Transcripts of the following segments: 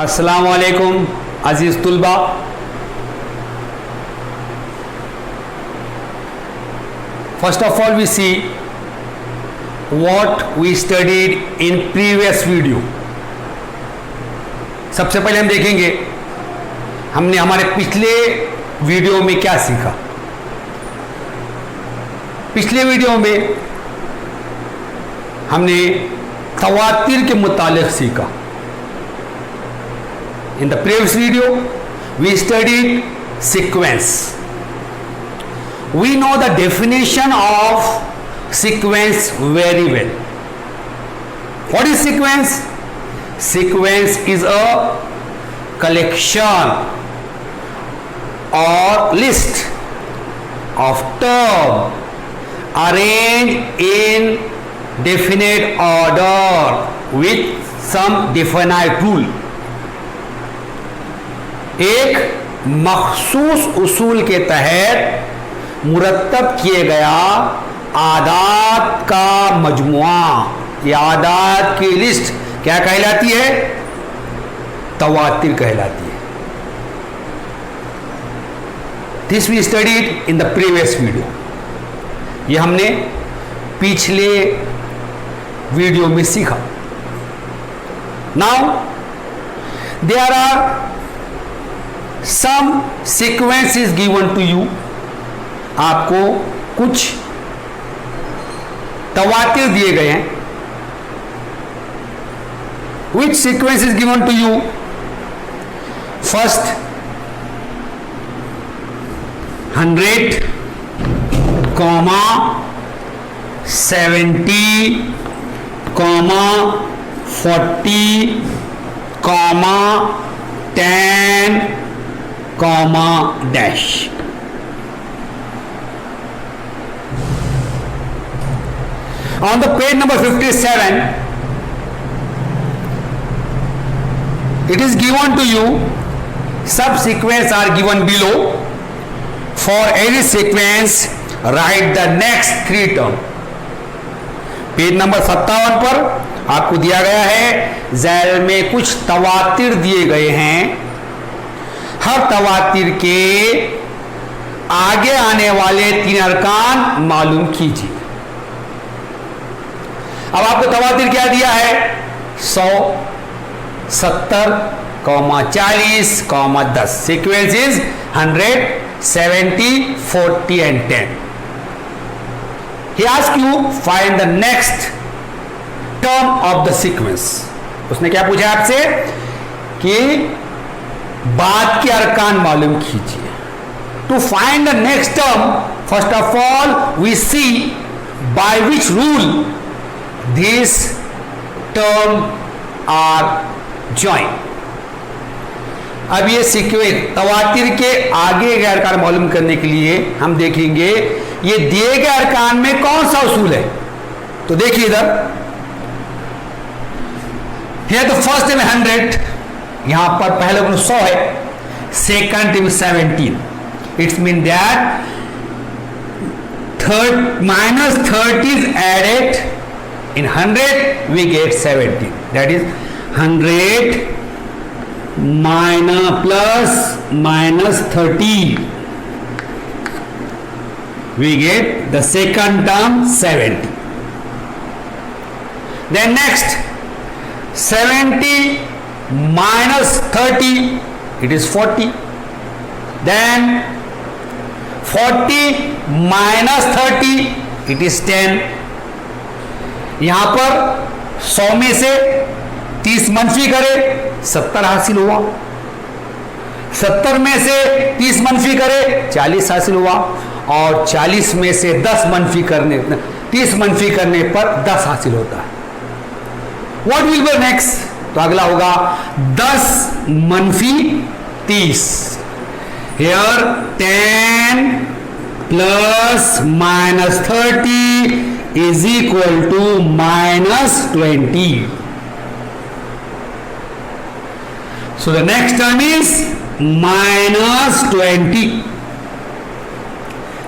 अस्सलाम वालेकुम अजीज तुलबा। First of all, we see what we studied in previous video. सबसे पहले हम देखेंगे हमने हमारे पिछले वीडियो में क्या सीखा। पिछले वीडियो में हमने तवातिर के मुतालिक सीखा। In the previous video, we studied sequence. We know the definition of sequence very well. What is sequence? Sequence is a collection or list of terms arranged in definite order with some definite rule. एक मखसूस उसूल के तहत मुरत्तब किए गया आदात का मजमुआ या आदात की लिस्ट क्या कहलाती है? तवातिर कहलाती है। This we studied in the previous video. ये हमने पिछले वीडियो में सीखा। Now there are some sequence is given to you. आपको कुछ तवातिर दिए गए हैं। Which sequence is given to you? First 100, 70, 40, 10, dash. On the page number 57, it is given to you, subsequence are given below. For any sequence, write the next 3 term. Page number 57 पर आपको दिया गया है, ज़ैल में कुछ तवातिर दिए गए हैं। हर तवातिर के आगे आने वाले 3 अरकान मालूम कीजिए। अब आपको तवातिर क्या दिया है? 100, 70, 40, 10। Sequence is 100, 70, 40 and 10. He asks you find the next term of the sequence. उसने क्या पूछा आपसे कि बाद के अरकान मालूम कीजिए। To find the next term, first of all we see by which rule these terms are joined. अब ये सीक्वेंस तवातिर के आगे के अरकान मालूम करने के लिए हम देखेंगे ये दिए गए अरकान में कौन सा उसूल है। तो देखिए इधर, तो फर्स्ट में 100, यहां पर पहले 100 है, सेकंड में 17। It's mean that -30 is added in 100, we get 17. That is 100 minus 30, we get the second term 70. Then next 70 minus 30, it is 40. Then 40 minus 30, it is 10. यहां पर 100 में से 30 मनफी करे 70 हासिल हुआ। 70 में से 30 मनफी करे 40 हासिल हुआ। और 40 में से 10 मनफी करने 30 मनफी करने पर 10 हासिल होता है। What will be next? तो अगला होगा 10 मनफी 30। Here 10 plus -30 is equal to -20. So the next term is -20.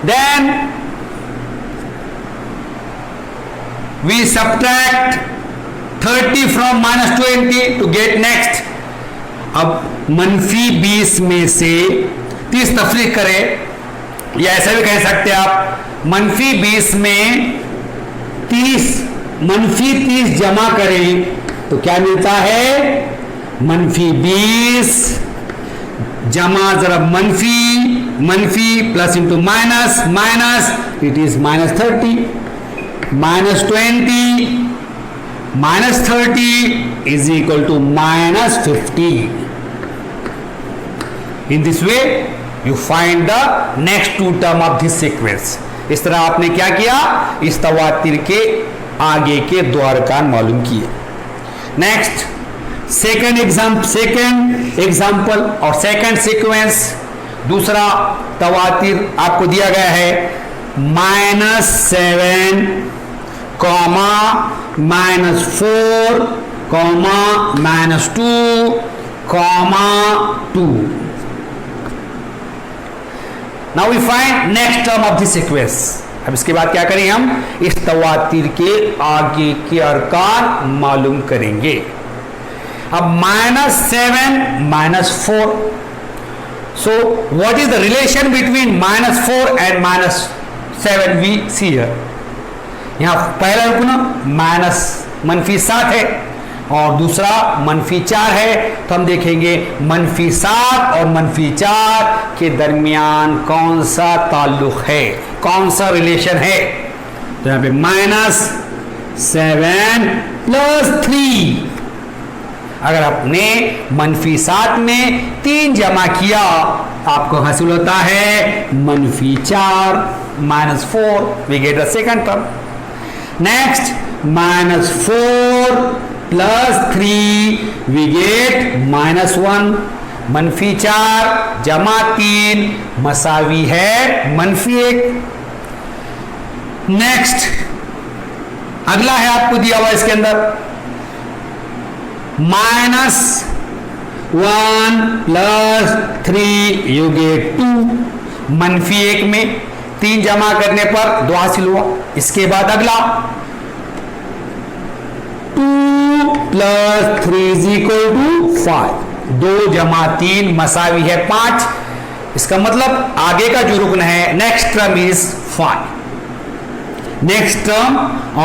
Then we subtract 30 from -20 to get next अब -20 में से 30 तफरीक करें, या ऐसा भी कह सकते हैं आप, -20 में 30 -30 जमा करें तो क्या मिलता है? -20 जमा जरा मनफी plus into minus minus, it is -30, -20 -30 is equal to -50. In this way you find the next two term of this sequence. इस तरह आपने क्या किया? इस तवातिर के आगे के दो अरकान मालूम किए. नेक्स्ट सेकेंड एग्जाम्पल और सेकेंड सीक्वेंस. दूसरा तवातिर आपको दिया गया है -7, -4, -2, Now we find next term of the sequence. अब इसके बाद क्या करेंगे? हम इस तवातिर के आगे के अरकान मालूम करेंगे. अब -7 -4. So what is the relation between -4 and -7? We see here. यहाँ पहला रुकना -7 है और दूसरा -4 है, तो हम देखेंगे -7 और -4 के दरमियान कौन सा ताल्लुक है, कौन सा रिलेशन है. तो यहाँ पे -7 + 3, अगर आपने -7 में 3 जमा किया आपको हासिल होता है -4 -4. We get the second term. Next -4 + 3 we get -1. -4 जमा 3 मसावी है -1. नेक्स्ट अगला है आपको दिया हुआ इसके अंदर -1 + 3 you get 2. -1 में 3 जमा करने पर 2 हासिल हुआ. इसके बाद अगला 2 + 3 = 5. 2 जमा 3 मसावी है 5. इसका मतलब आगे का जो रुकन है next term is 5. Next term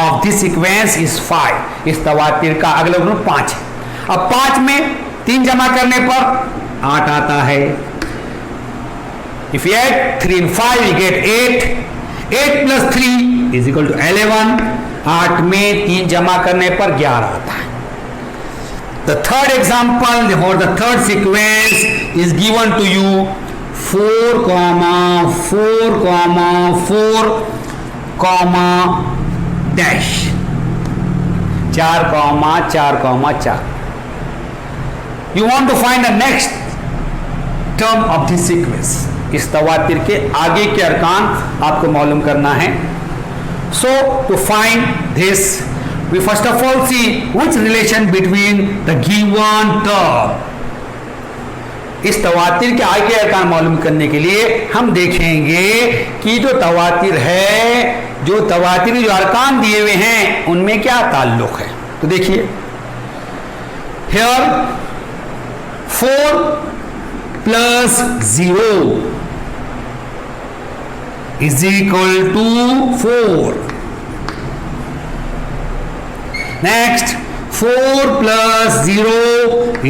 of this sequence is 5. इस तवातिर का अगला रुकन 5 है. अब 5 में 3 जमा करने पर 8 आता है. If you add 3 and 5 you get 8. 8 + 3 = 11. 8 में 3 जमा करने पर 11 आता है. The third example or the third sequence is given to you 4, 4, 4, dash 4, 4, 4. You want to find the next term of this sequence. इस तवातिर के आगे के अरकान आपको मालूम करना है. So to find this we first of all see which relation between the given term. इस तवातिर के आगे अरकान मालूम करने के लिए हम देखेंगे कि जो तवातिर है, जो तवातिर जो अरकान दिए हुए हैं उनमें क्या ताल्लुक है. तो देखिए here 4 + 0 = 4. Next 4 + 0 =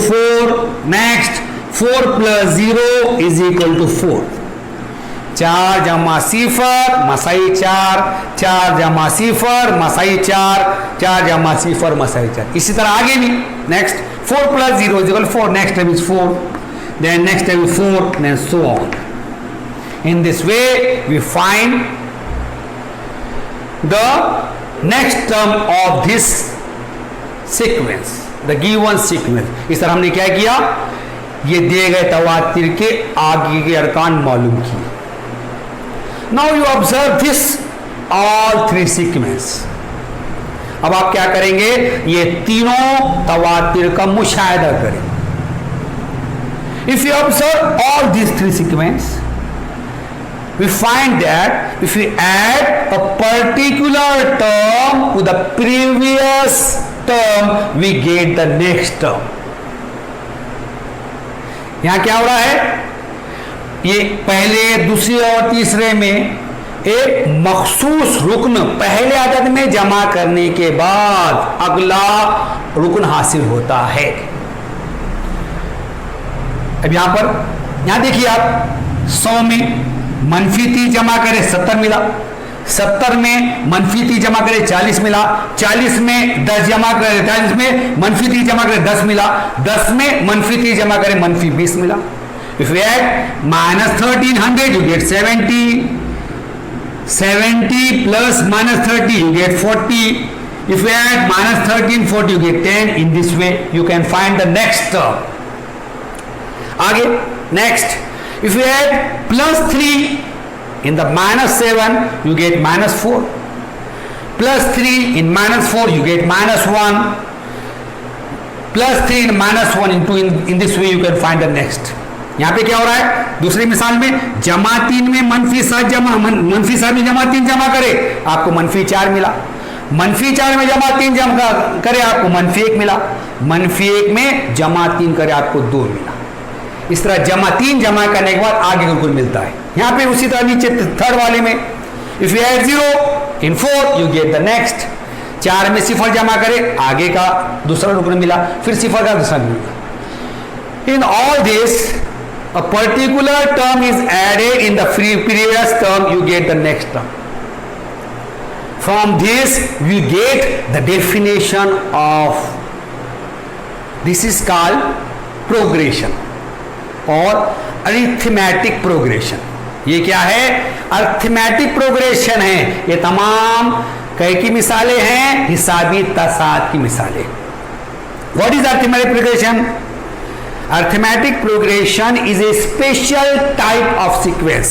4. Next 4 + 0 = 4. 4 जमा 0 मसाई 4, 4 जमा 0 मसाई 4, 4 जमा 0 मसाई 4. इसी तरह आगे भी next 4 + 0 = 4. Next time is 4, then next time is 4, then so on. In this way we find the next term of this sequence, the given sequence. इस तरह हमने क्या किया, ये दिए गए तवातिर के आगे के अरकान मालूम किए. Now you observe this all 3 sequence. अब आप क्या करेंगे, ये तीनों तवातिर का मुशाहिदा करें. If you observe all these 3 sequence, we find that if we add a particular term to the previous term we get the next term. यहां क्या हो रहा है, ये पहले, दूसरे और तीसरे में एक मखसूस रुकन पहले अदद में जमा करने के बाद अगला रुकन हासिल होता है। अब यहां देखिए आप, 100 में मनफी 30 जमा करें 70 मिला, 70 में मनफी 30 जमा करें 40 मिला, 40 में 10 जमा करें, 40 में मनफी 30 जमा करें 10 मिला, 10 में मनफी 30 जमा करें मनफी 20 मिला। If we add minus 1300 you get 70, 70 plus minus 30 you get 40. If we add minus 1340 you get 10. In this way you can find the next term. आगे next, if we add plus 3 in the minus 7 you get minus 4, plus 3 in minus 4 you get minus 1, plus 3 in minus 1 into in this way you can find the next. यहां पे क्या हो रहा है, दूसरी मिसाल में जमा 3 में मनफी 7 में जमा 3 जमा करे आपको मनफी 4 मिला, मनफी 4 में जमा 3 जमा करे आपको मनफी 1 मिला, मनफी 1 में जमा 3 करे आपको 2 मिला। इस तरह जमा 3 जमा करने के बाद आगे का रुकन मिलता है। यहां पे उसी तरह नीचे थर्ड वाले में if you add 0 in 4 you get the next, 4 में सिफर जमा करे आगे का दूसरा रुकन मिला, फिर सिफर का दूसरा मिला। In all this a particular term is added in the previous term, you get the next term. From this we get the definition of, this is called progression और arithmetic progression. ये क्या है, arithmetic progression है। ये तमाम कई की मिसालें हैं, हिसाबी तसाद की मिसालें। What is arithmetic progression? Arithmetic progression is a special type of sequence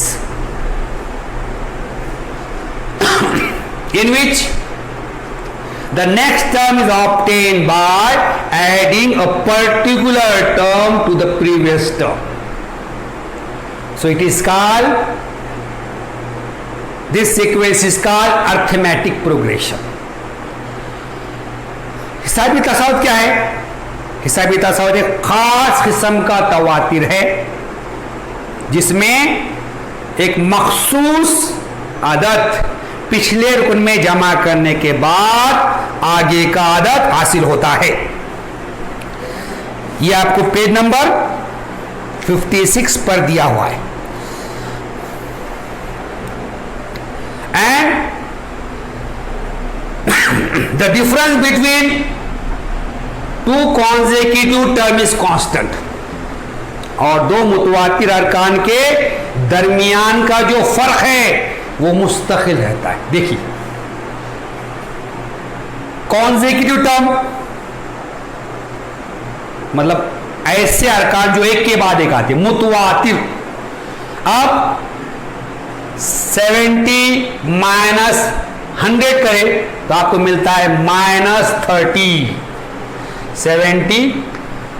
in which the next term is obtained by adding a particular term to the previous term. So it is called, this sequence is called arithmetic progression. हिसाबी तसाउद क्या है? हिसाबी तसाउद एक खास किस्म का तवातिर है जिसमें एक मखसूस अदद पिछले रुकन में जमा करने के बाद आगे का अदद हासिल होता है। यह आपको पेज नंबर 56 पर दिया हुआ है। And the difference between two consecutive term is constant, और दो मुतवातिर अरकान के दरमियान का जो फर्क है वो मुस्तकिल रहता है। देखिए कॉन्सेक्यूटिव टर्म मतलब ऐसे अरकान जो एक के बाद एक आते, मुतवातिर। अब 70 माइनस 100 करें तो आपको मिलता है -30। 70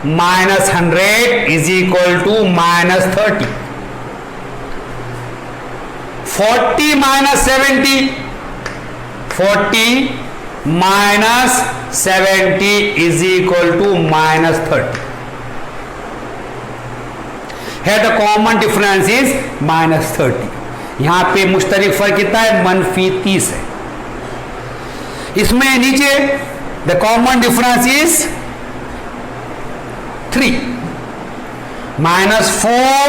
minus 100 is equal to -30। 40 minus 70, 40 minus 70 is equal to -30। है द कॉमन डिफरेंस इज -30। यहां पे मुश्तरक फर्क कितना है? -30 है। इसमें नीचे the common difference is 3, -4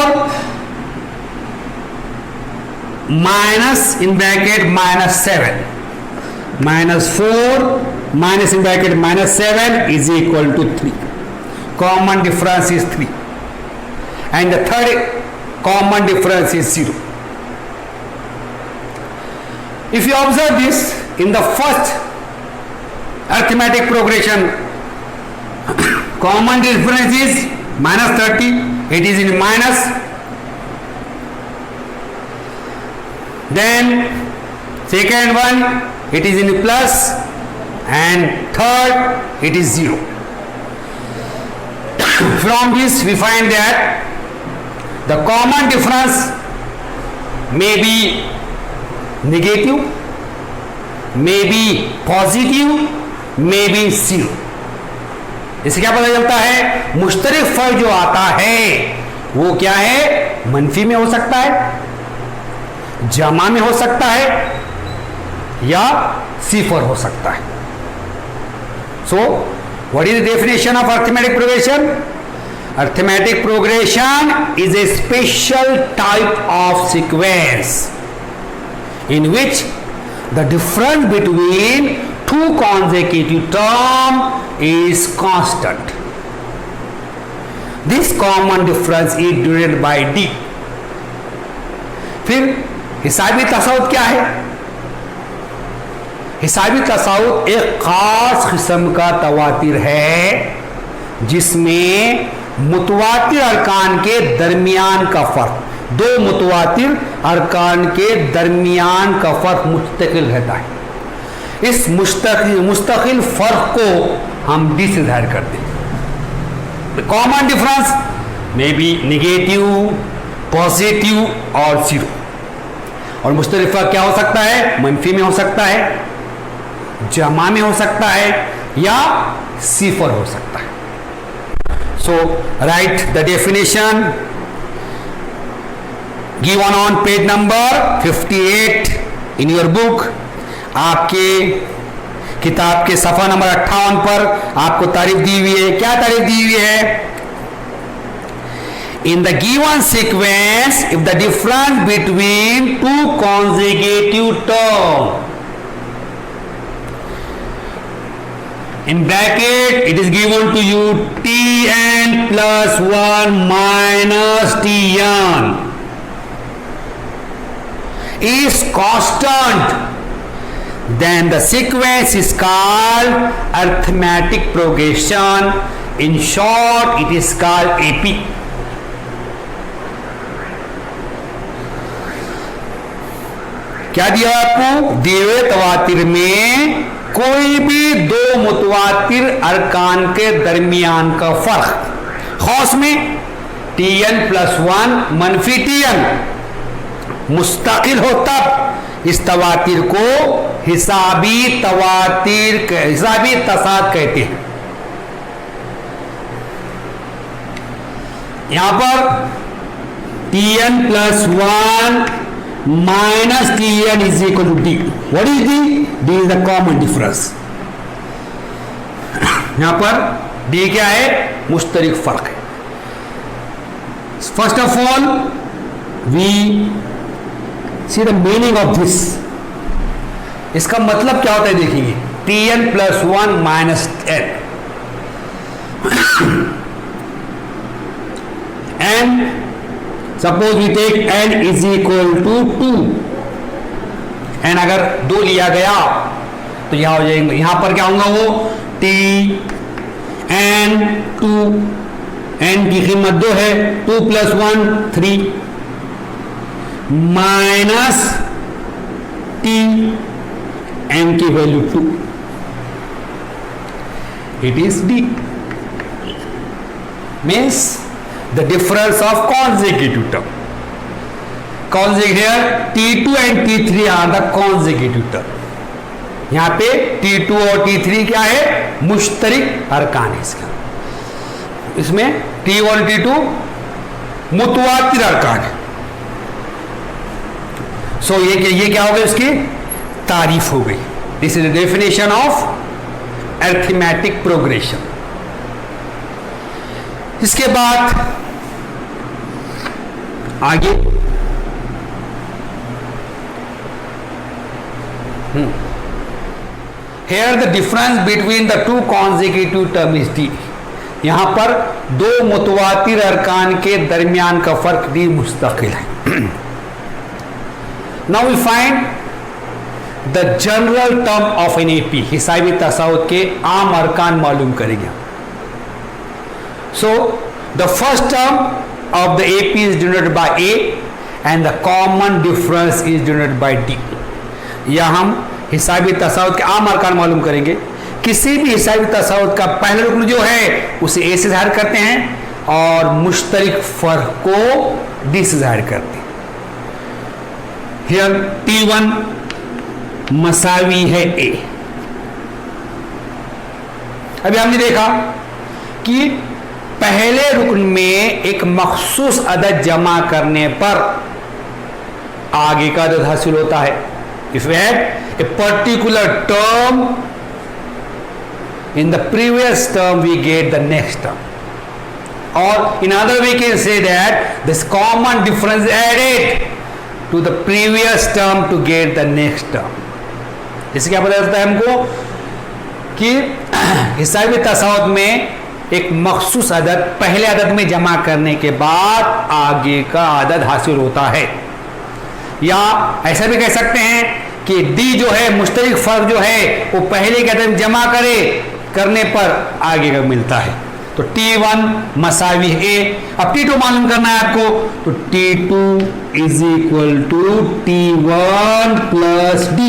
minus in bracket -7, -4 minus in bracket -7 is equal to 3। Common difference is 3 and the third common difference is 0. If you observe this in the first arithmetic progression, common difference is -30, it is in minus. Then second one it is in plus, and third it is 0. From this we find that the common difference may be negative, may be positive, may be 0. इससे क्या पता चलता है? मुश्तरक फर्क जो आता है वो क्या है, मनफी में हो सकता है, जमा में हो सकता है, या सिफर हो सकता है. So what is the definition of arithmetic progression? Arithmetic progression is a special type of sequence in which the difference between two consecutive terms is constant. This common difference is denoted by D. फिर हिसाबी तसाउत क्या है? हिसाबी तसाउत एक खास किस्म का तवातिर है जिसमें मुतवातिर अरकान के दरमियान का फर्क, दो मुतवातिर अरकान के दरमियान का फर्क मुस्तकिल रहता है. इस मुस्तकिल फर्क को हम डी से जाहिर करते हैं. Common difference may be negative, positive और जीरो. और मुख्तलिफ फर्क क्या हो सकता है? मनफी में हो सकता है, जमा में हो सकता है, या सिफर हो सकता है. So write the definition given on page number 58 in your book. आपके किताब के सफा नंबर 58 पर आपको तारीफ दी हुई है. क्या तारीफ दी हुई है? In the given sequence, if the difference between two consecutive terms, in bracket it is given to you Tn plus 1 minus Tn is constant, then the sequence is called arithmetic progression. In short, it is called AP. क्या दिया आपको? दिए हुए तवातिर में कोई भी दो मुतवातिर अरकान के दरमियान का फर्क, खास में Tn plus 1 मनफी Tn मुस्तकिल हो तब इस तवातिर को हिसाबी तसाद कहते हैं. यहां पर Tn plus 1 minus Tn is equal to D. What is D? D is the common difference. यहां पर D क्या है? मुश्तरिक फर्क है. First of all we see the meaning of this. इसका मतलब क्या होता है देखिए. Tn plus 1 minus n and suppose we take n is equal to 2. n अगर 2 लिया गया तो यहां हो जाएंगे, यहां पर क्या होगा वो T n 2, n की कीमत 2 है, 2 plus 1 3 माइनस टी, एम की value 2, it is D. Means the difference of consecutive term. Consecutive T2 and T3 are the consecutive term. यहां पे T2 और T3 क्या है? मुश्तरिक अरकान है इसका. इसमें T1 और T2 मुतवातिर अरकान है. सो ये क्या हो गई? उसकी तारीफ हो गई. This is the definition of arithmetic progression. इसके बाद आगे here the difference between the two consecutive term is D. यहां पर दो मुतवातिर अरकान के दरमियान का फर्क डी मुस्तकिल है. Now we find the general term of an AP. हिसाबी तसाउत के आम अरकान मालूम करेंगे. So the first term of the AP is denoted by A and the common difference is denoted by D. या हम हिसाबी तसाउत के आम अरकान मालूम करेंगे. किसी भी हिसाबी तसाउत का पहला रुकन जो है उसे A से जाहिर करते हैं और मुश्तरिक फर्क को D से जाहिर करते हैं. Here T1 मसावी है A. अभी हमने देखा कि पहले रुकन में एक मखसूस अदद जमा करने पर आगे का अदद हासिल होता है। If we had a particular term in the previous term we get the next term, और in other we can say that this common difference added to the previous term to get the next term. इससे क्या पता चलता है हमको कि हिसाबी तसावुत में एक मखसूस अदद पहले अदद में जमा करने के बाद आगे का अदद हासिल होता है। या ऐसा भी कह सकते हैं कि डी जो है मुश्तरिक फर्क जो है वो पहले के अदद में जमा करने पर आगे का मिलता है। तो T1 मसावी ए। अब T2 मालूम करना है आपको, तो T2 is equal to T1 plus D।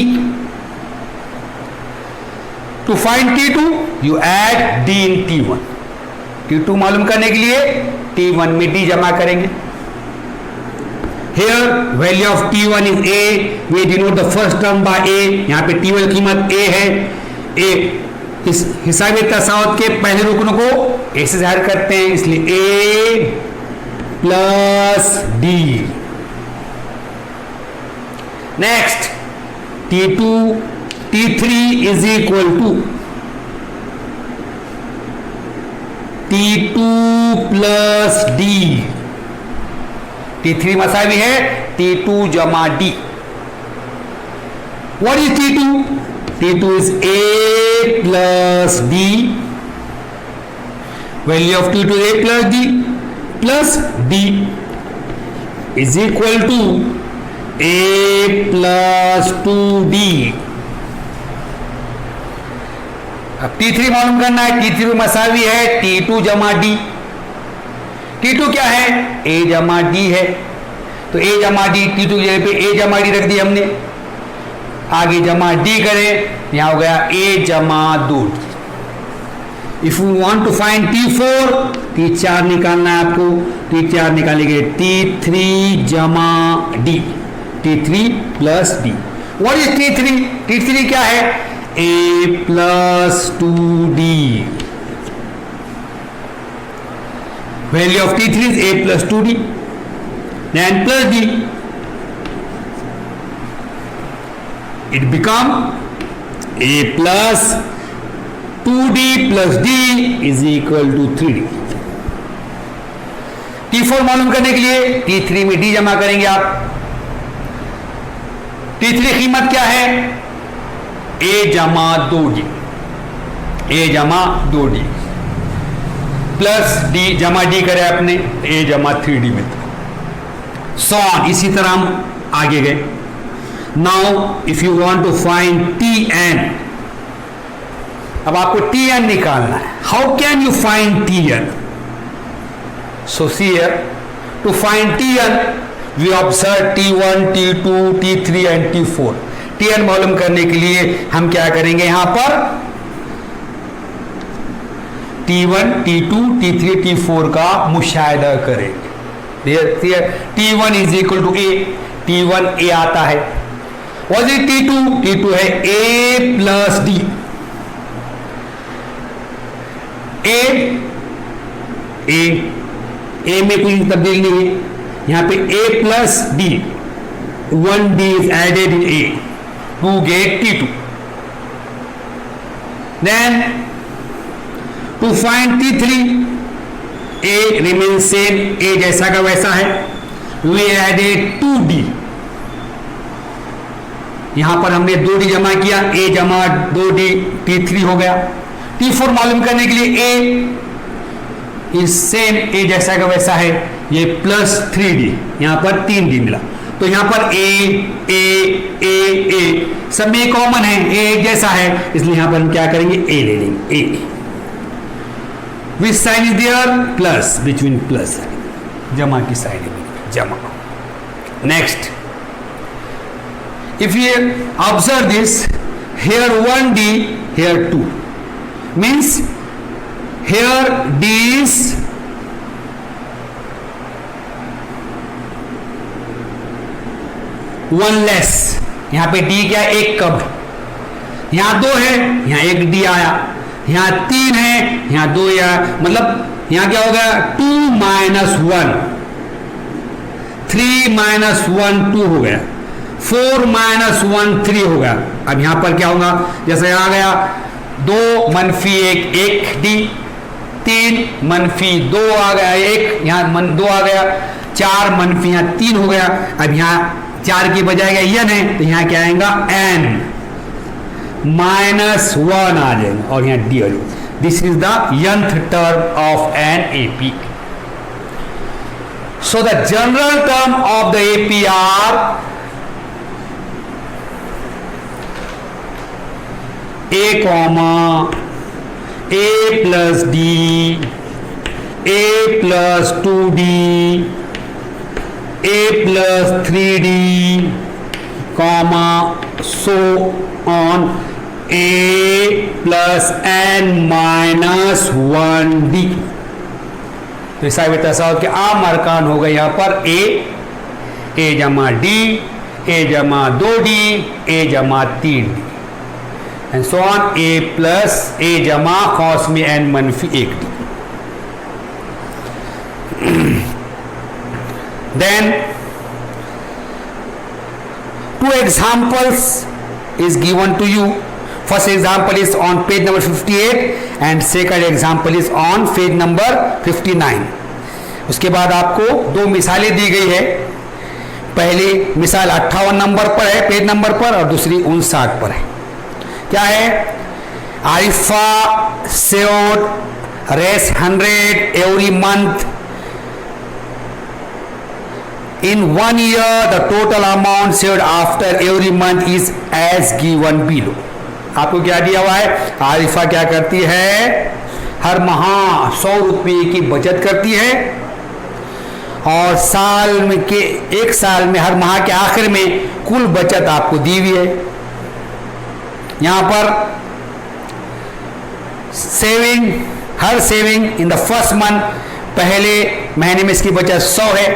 To find T2 you add D in T1। T2 मालूम करने के लिए T1 में D जमा करेंगे। Here value of T1 is A, we denote the first term by A। यहाँ पे T1 की कीमत A है। A इस हिसाबी तसावुत के पहले रुकन को A से जाहिर करते हैं, इसलिए A plus D। Next T3 is equal to T2 plus D। T3 मसावी है T2 जमा D। What is T2? T2 is A plus D। Value of T2 is A plus D plus D is equal to A plus 2D। अब T3 मालूम करना है। T3 मसावी है T2 जमा D। T2 क्या है? A जमा D है, तो A जमा D, T2 की जगह पे A जमा D रख दी हमने। आगे जमा D करें, यहां हो गया A जमा 2D। If you want to find T4, T4 निकालना है आपको। T4 निकालेंगे T3 जमा D, T3 plus D। What is T3? T3 क्या है? A plus 2D। Value of T3 is A plus 2D, then plus D, it become A plus 2D plus D is equal to 3D। T4 मालूम करने के लिए T3 में D जमा करेंगे आप। T3 कीमत क्या है? A जमा 2D, A जमा 2D प्लस D जमा D करे आपने, A जमा 3D में। सॉन इसी तरह हम आगे गए। Now if you want to find Tn, अब आपको Tn निकालना है। How can you find Tn? So see here, to find Tn we observe T1, T2, T3 and T4। Tn मालूम करने के लिए हम क्या करेंगे? यहां पर T1, T2, T3, T4 का मुशाहिदा करेंगे। T1 is equal to A, T1 A आता है। What is T2? T2 है A प्लस D। A में कोई तब्दील नहीं है, यहां पे A plus D, 1D is added in A to get T2। Then to find T3, A remains same, A जैसा का वैसा है। We added 2D, यहां पर हमने 2D जमा किया, A जमा 2D T3 हो गया। T4 मालूम करने के लिए A इज सेम, A जैसा का वैसा है, ये प्लस 3D, यहां पर 3D मिला, तो यहां पर A सब में कॉमन है, A एक जैसा है, इसलिए यहां पर हम क्या करेंगे? A ले लेंगे। A which sign is there? Plus, between plus, जमा की साइन है, जमा। Next, if you observe this, here 1D, here 2, means here D is one less. यहां पे D क्या? एक कम। यहां 2 है, यहां 1 D आया, यहां 3 है, यहां 2 या मतलब यहां क्या हो गया 2 माइनस 1, 3 माइनस 1 2 हो गया, 4 माइनस 1 3 हो गया। अब यहां पर क्या होगा, जैसे यहां गया 2 मनफी 1 1 डी, 3 मनफी 2 आ गया 1, यहां 2 आ गया, 4 मनफी यहां 3 हो गया। अब यहां 4 की बजाय एन है तो यहां क्या आएगा एन माइनस 1 आ जाएगा और यहां डी। This is the nth term of an AP. So the general term of the AP are a comma a plus d, a plus 2d, a plus 3d, comma so on, a plus n minus 1d। तो ऐसा भी ऐसा हो कि आम अरकान हो गए यहाँ पर a जमा d, a जमा 2d, a जमा 3d and so on, a plus a जमा कॉस में n मनफी 1d। Then 2 examples is given to you. First example is on page number 58 and second example is on page number 59. उसके बाद आपको 2 मिसालें दी गई है। पहली मिसाल 58 नंबर पर है पेज नंबर पर और दूसरी 59 पर है। क्या है, Arifa saved Rs 100 every month in 1 year, the total amount saved after every month is as given below. आपको क्या दिया हुआ है, आरिफा क्या करती है, हर माह 100 रुपये की बचत करती है और साल में के 1 साल में हर माह के आखिर में कुल बचत आपको दी हुई है। यहां पर saving, her saving in the first month, पहले महीने में इसकी बचत 100 है,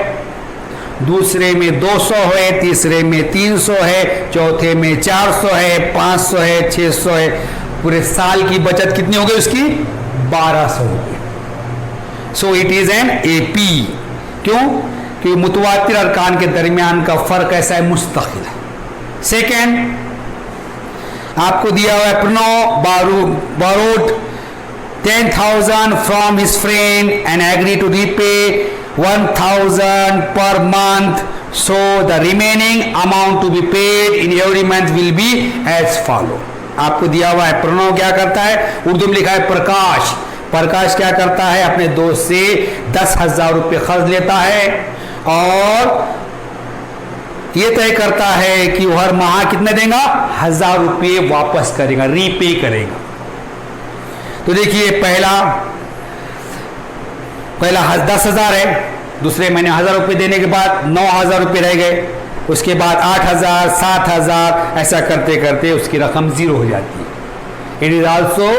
दूसरे में 200 है, तीसरे में 300 है, चौथे में 400 है, 500 है, 600 है, पूरे साल की बचत कितनी हो गई उसकी 1200 हो गई। So it is an AP. क्यों, कि मुतवातिर अरकान के दरमियान का फर्क ऐसा है, मुस्तकिल है। सेकेंड, आपको दिया हुआ है Pranav borrowed 10,000 from his friend and agree to repay 1,000 per month, so the remaining amount to be paid in every month will be as follow. आपको दिया हुआ है प्रणव क्या करता है, उर्दू में लिखा है प्रकाश। प्रकाश क्या करता है, अपने दोस्त से 10,000 रुपये कर्ज लेता है और ये तय करता है कि वो हर माह कितने देगा, 1,000 रुपये वापस करेगा, रीपे करेगा। तो देखिए पहला 10,000 है, दूसरे महीने 1,000 रुपये देने के बाद 9,000 रुपये रह गए, उसके बाद 8,000, 7,000, ऐसा करते करते उसकी रकम 0 हो जाती है। It is also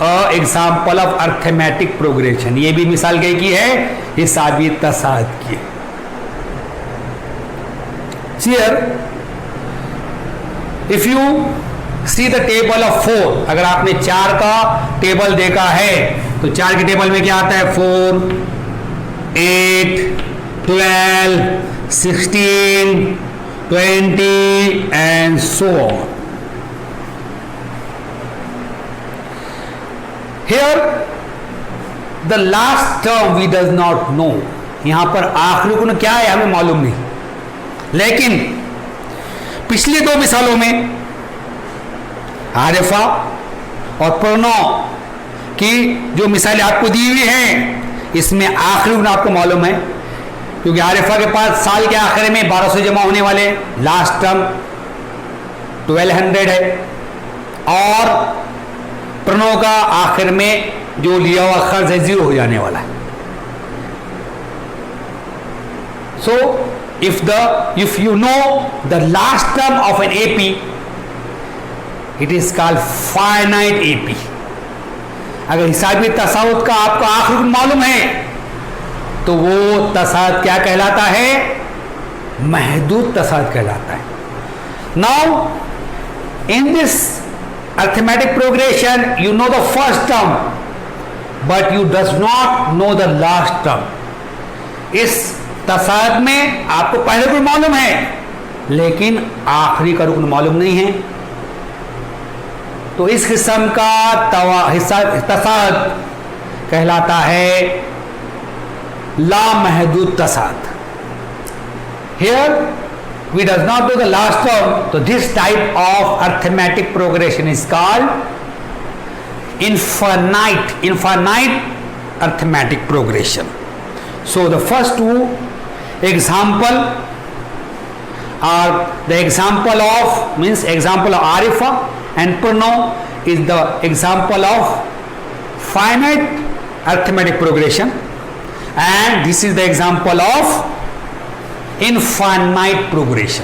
a example of arithmetic progression. ये भी मिसाल गई की है, हिसाबी तसाद की। Here, if you see the table of 4, अगर आपने 4 का टेबल देखा है तो 4 के टेबल में क्या आता है, 4, 8, 12, 16, 20 and so on. Here the last term we does not know. यहां पर आखिरी गुण क्या है हमें मालूम नहीं, लेकिन पिछले 2 मिसालों में आरिफा और प्रणव की जो मिसालें आपको दी हुई हैं, इसमें आखिरी गुण आपको मालूम है, क्योंकि आरिफा के पास साल के आखिर में 1200 जमा होने वाले, लास्ट टर्म 1200 है, और प्रणव का आखिर में जो लिया हुआ खर्च है 0 हो जाने वाला है। सो if you know the last term of an AP, it is called finite AP. अगर हिसाबी तसाउद का आपको आखिर मालूम है तो वो तसाद क्या कहलाता है, महदूद तसाद कहलाता है। Now in this arithmetic progression you know the first term, but you does not know the last term. इस तसाद में आपको पहले रुकन मालूम है लेकिन आखिरी का रुकन मालूम नहीं है। तो इस किस्म का तसाद कहलाता है लामहदूद तसाद। Here we does not do the last term, so this type of arithmetic progression is called infinite arithmetic progression. So the first two example are the example of example of Arifa and Purno is the example of finite arithmetic progression, and this is the example of infinite progression.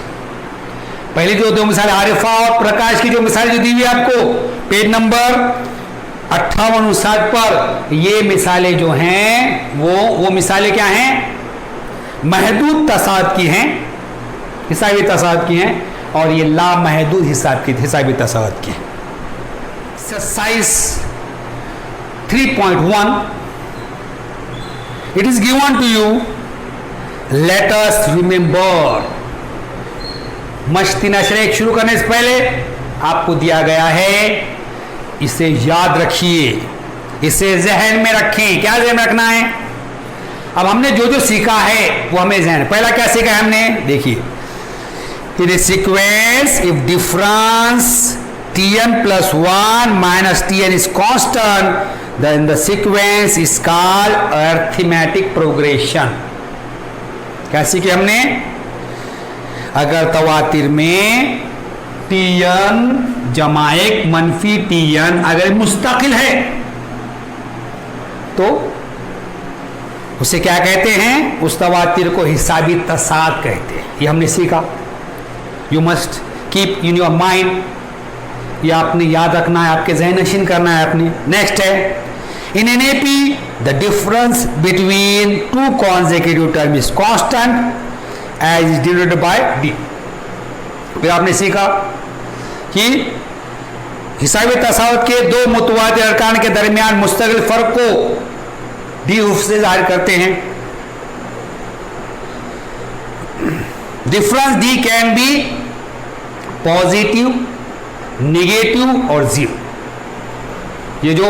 पहली जो दो मिसाल आरिफा और प्रकाश की जो मिसाल जो दी हुई आपको पेज नंबर 58-59 पर, ये मिसालें जो हैं वो मिसालें क्या हैं? महदूद तसाद की हैं, हिसाबी तसाद की हैं, और ये लामहदूद हिसाबी तसाद की हैं। Exercise 3.1 it is given to you, let us remember. मश्ती नशरे शुरू करने से पहले आपको दिया गया है, इसे याद रखिए, इसे जहन में रखें। क्या जहन में रखना है? अब हमने जो जो सीखा है वो हमें जहन, पहला क्या सीखा है हमने? देखिए, in a sequence if difference tn plus 1 minus tn is constant, then the sequence is called arithmetic progression। क्या सीखे हमने? अगर तवातिर में tn जमा 1 मनफी tn अगर मुस्तकिल है तो उसे क्या कहते हैं? उस तवातिर को हिसाबी तसाद कहते हैं। ये हमने सीखा। You must keep in your mind, ये आपने याद रखना है, आपके जहन नशीन करना है अपनी। नेक्स्ट है, in an AP the difference between two consecutive term is constant as is denoted by D. फिर आपने सीखा कि हिसाबी तसावत के दो मुतवातिर अरकान के दरमियान मुस्तकिल फर्क को डी से जाहिर करते हैं। Difference D can be positive, negative और जीरो। ये जो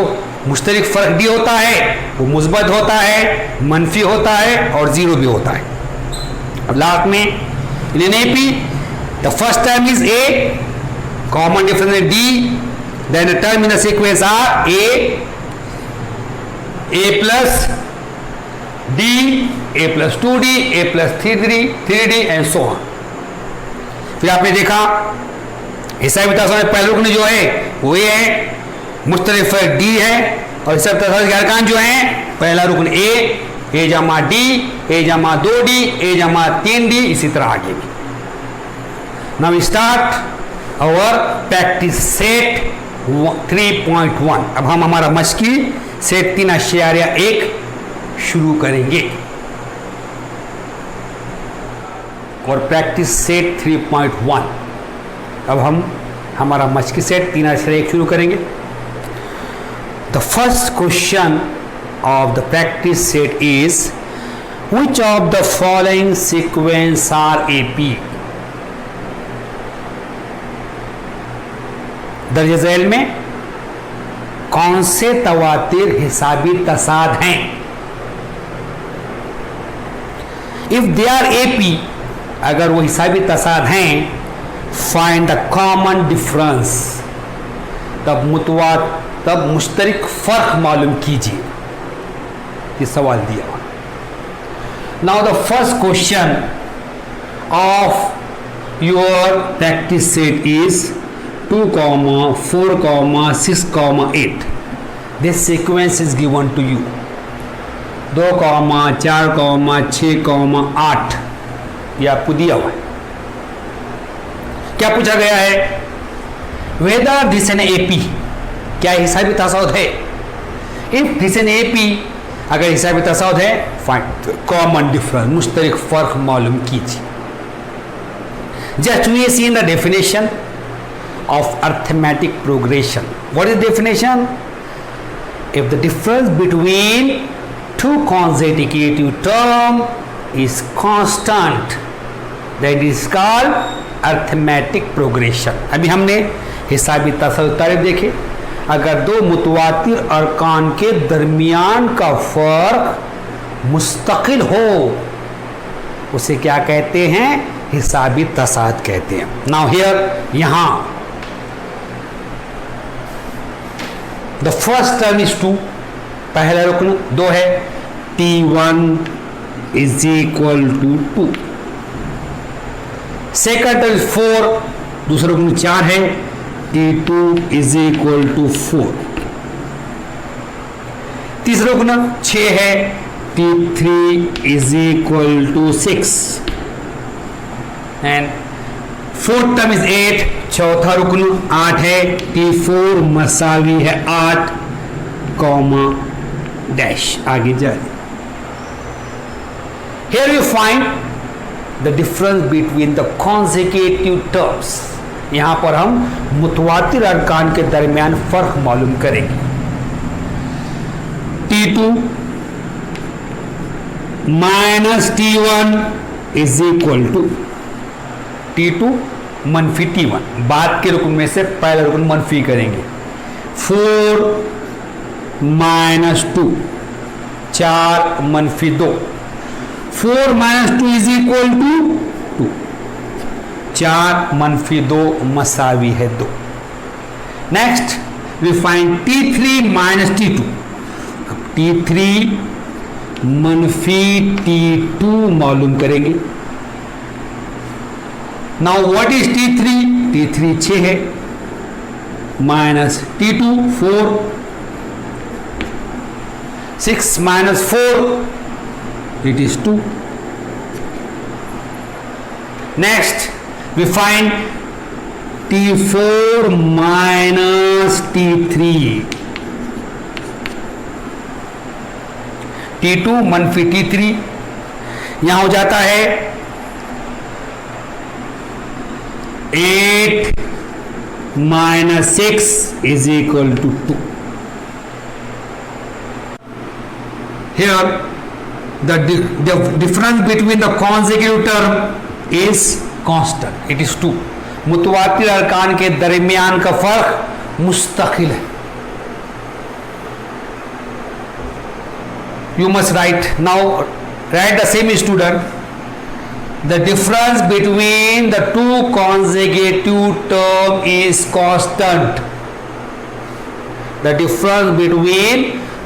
मुश्तरक फर्क डी होता है वो मुस्बत होता है, मनफी होता है और जीरो भी होता है। अब लास्ट में in AP the first term is a, common difference in d, then the term in the sequence are a plus d, a plus 2d, a plus 3d and so on. फिर आपने देखा हिसाबी तसाद में पहले रुकन जो है वो ये है, मुख्तलिफ फर्क डी है, और हिसाबी तसाद के अरकान जो हैं पहला रुकन ए जमा डी, ए जमा 2d, ए जमा 3d, इसी तरह आगे भी। Now start our practice set 3.1। अब हम हमारा मशकी सेट 3.1 शुरू करेंगे और प्रैक्टिस सेट 3.1। अब हम हमारा मशकी सेट 3.1 शुरू करेंगे। The first question of the practice set is which of the following sequence are AP. दर्ज झैल में कौन से तवातिर हिसाबी तसाद हैं? इफ दे आर एपी, अगर वो हिसाबी तसाद हैं, फाइंड द कॉमन डिफरेंस, तब मुश्तरक फर्क मालूम कीजिए। ये सवाल दिया हुआ। Now the first question of your practice set is 2, 4, 6, 8। This sequence is given to you. 2, 4, 6, 8 ये आपको दिया हुआ है। क्या पूछा गया है? वेदर दिस एन एपी, क्या हिसाबी तसाद है? इफ दिस एन एपी, अगर हिसाबी तसाद है, फाइंड कॉमन डिफरेंस, मुश्तरक फर्क मालूम कीजिए। Just we see in the definition of arithmetic progression. What is definition? if the difference between two consecutive term is constant, that is called arithmetic progression. अभी हमने हिसाबी तसल्सल देखे. अगर दो मुतवातिर अरकान के दरमियान का फर्क मुस्तकिल हो उसे क्या कहते हैं? हिसाबी तसाद कहते हैं. नाउ हियर, यहां द फर्स्ट टर्म इज 2, पहला रुकन 2 है. T1 is equal to 2. Second term 4, दूसरा रुकन 4 है. T2 is equal to 4. तीसरा रुकन 6 है. T3 is equal to 6 and fourth term is 8. चौथा रुकन 8 है. T4 मसावी है 8 कॉमा डैश. आगे जाए. Here you find the difference between the consecutive terms. यहां पर हम मुतवातिर अरकान के दरमियान फर्क मालूम करेंगे. T2 minus T1 is equal to T2 मनफी T1. बाद के रुकन में से पहला रुकन मनफी करेंगे. 4 माइनस 2, 4 मनफी 2. 4 माइनस 2 इज इक्वल टू 2. 4 मनफी 2 मसावी है 2. Next we find T3 minus T2. अब T3 मनफी T2 मालूम करेंगे. Now what is T3? T3 6 है. Minus T2 4. 6 minus 4 it is 2. Next we find T4 minus T3. T2 मनफी T3 यहां हो जाता है 8 minus 6 is equal to 2. Here the difference between the consecutive term is constant. It is 2. मुतवातिर अरकान के दरमियान का फर्क मुस्तकिल है. You must write. Now right the same student. The difference between the to consecutive term is constant. The difference between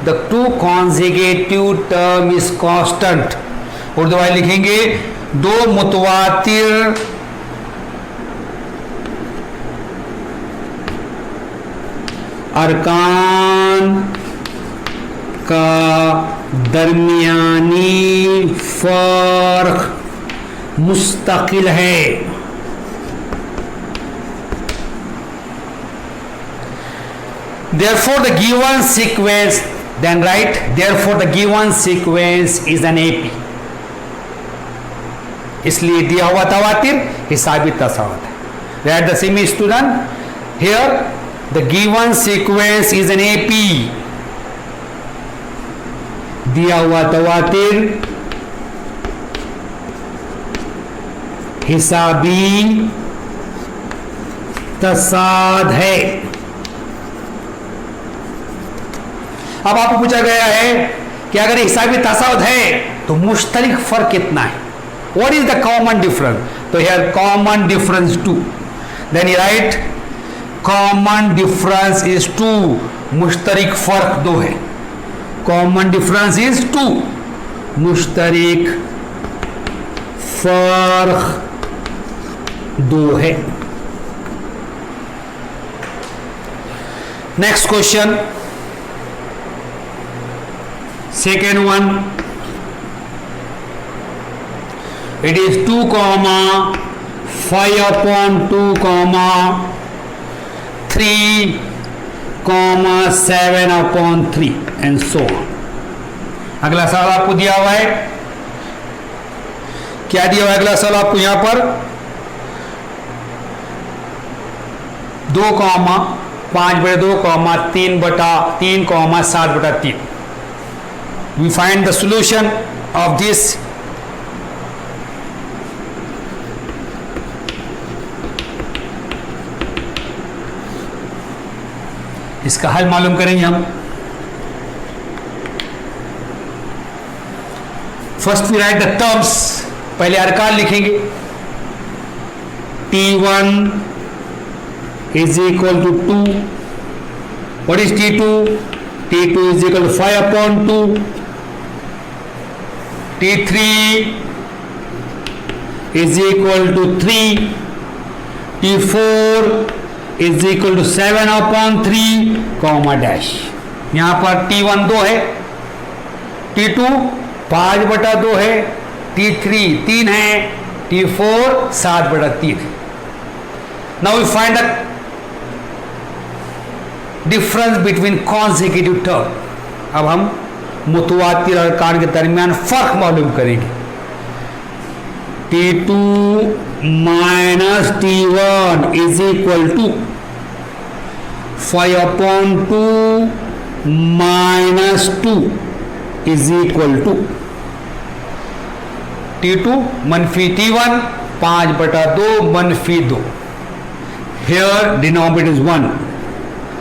the two consecutive term is constant. Urdu वाले लिखेंगे दो मुतवातिर अरकान का दरमियानी फर्क मुस्तकिल है. Therefore the given sequence, then write, therefore the given sequence is an AP. इसलिए दिया हुआ तवातिर हिसाबी तसावत है. Right the same student. Here the given sequence is an AP. दिया हुआ तवातिर हिसाबी तसाद है. अब आपको पूछा गया है कि अगर हिसाबी तसाद है तो मुश्तरिक फर्क कितना है? What is the common difference? So here common difference 2. Then you write common difference is 2. मुश्तरिक फर्क 2 है. Common difference is 2. मुश्तरिक फर्क 2 है. Next question. Second one. It is 2 comma 5 upon 2 comma 3 comma 7 upon 3 and so on. अगला सवाल आपको दिया हुआ है. क्या दिया हुआ है अगला सवाल आपको? यहां पर 2 comma 5/2 comma 3/3 comma 7/3. We find the solution of this. इसका हल मालूम करेंगे हम. First we write the terms. पहले अरकान लिखेंगे. T1 is equal to 2. What is T2? T2 is equal to 5/2. T3 is equal to 3. T4 is equal to 7/3 comma dash. यहां पर T1 2 है, T2 5/2 है, T3 3 है, T4 7/3 है. Now we find the difference between consecutive term. अब हम मुतवातिर अरकान के दरमियान फर्क मालूम करेंगे. T2 minus T1 is equal to 5/2 minus 2 is equal to T2 मनफी T1 5/2 मनफी 2. Here denominator is 1.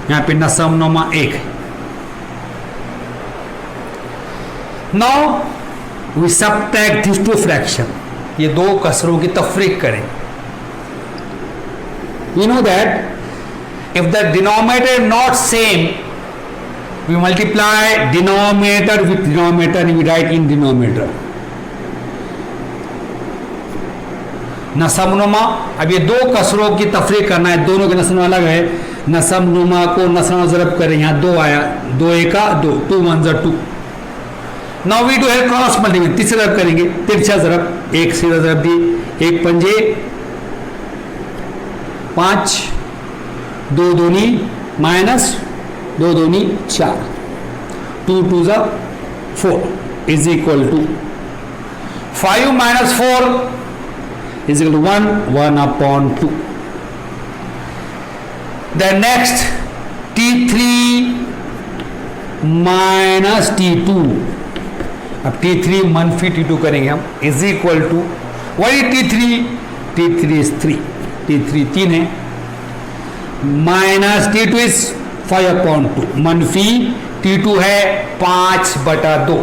यहाँ पे नसम नुमा 1 है. Now we subtract these two fraction. ये दो कसरों की तफरीक करें. You know that if the denominator is not same, we multiply denominator with denominator and we write in denominator. नसमनुमा. अब ये दो कसरों की तफरीक करना है, दोनों के नसम अलग है. नसमनुमा को नसम ज़रब करें, यहाँ 2 आया, 2 एका 2, 2 1 2. नाउ वी डू है क्रॉस मल्टीप्लिकेशन. तीसरा ज़रब करेंगे, तिरछा ज़रब. 1 सीधा ज़रब दी, 1 पंजे 5, 2 दूनी माइनस 2 दूनी 4, 2 2 4 is equal to 5 minus 4 is equal to 1, 1/2. Then next T3 minus T2. अब T3 मनफी T2 करेंगे हम, is equal to what is T3? T3 is 3. T3 3 है, माइनस T2 is 5/2 मनफी T2 है 5/2.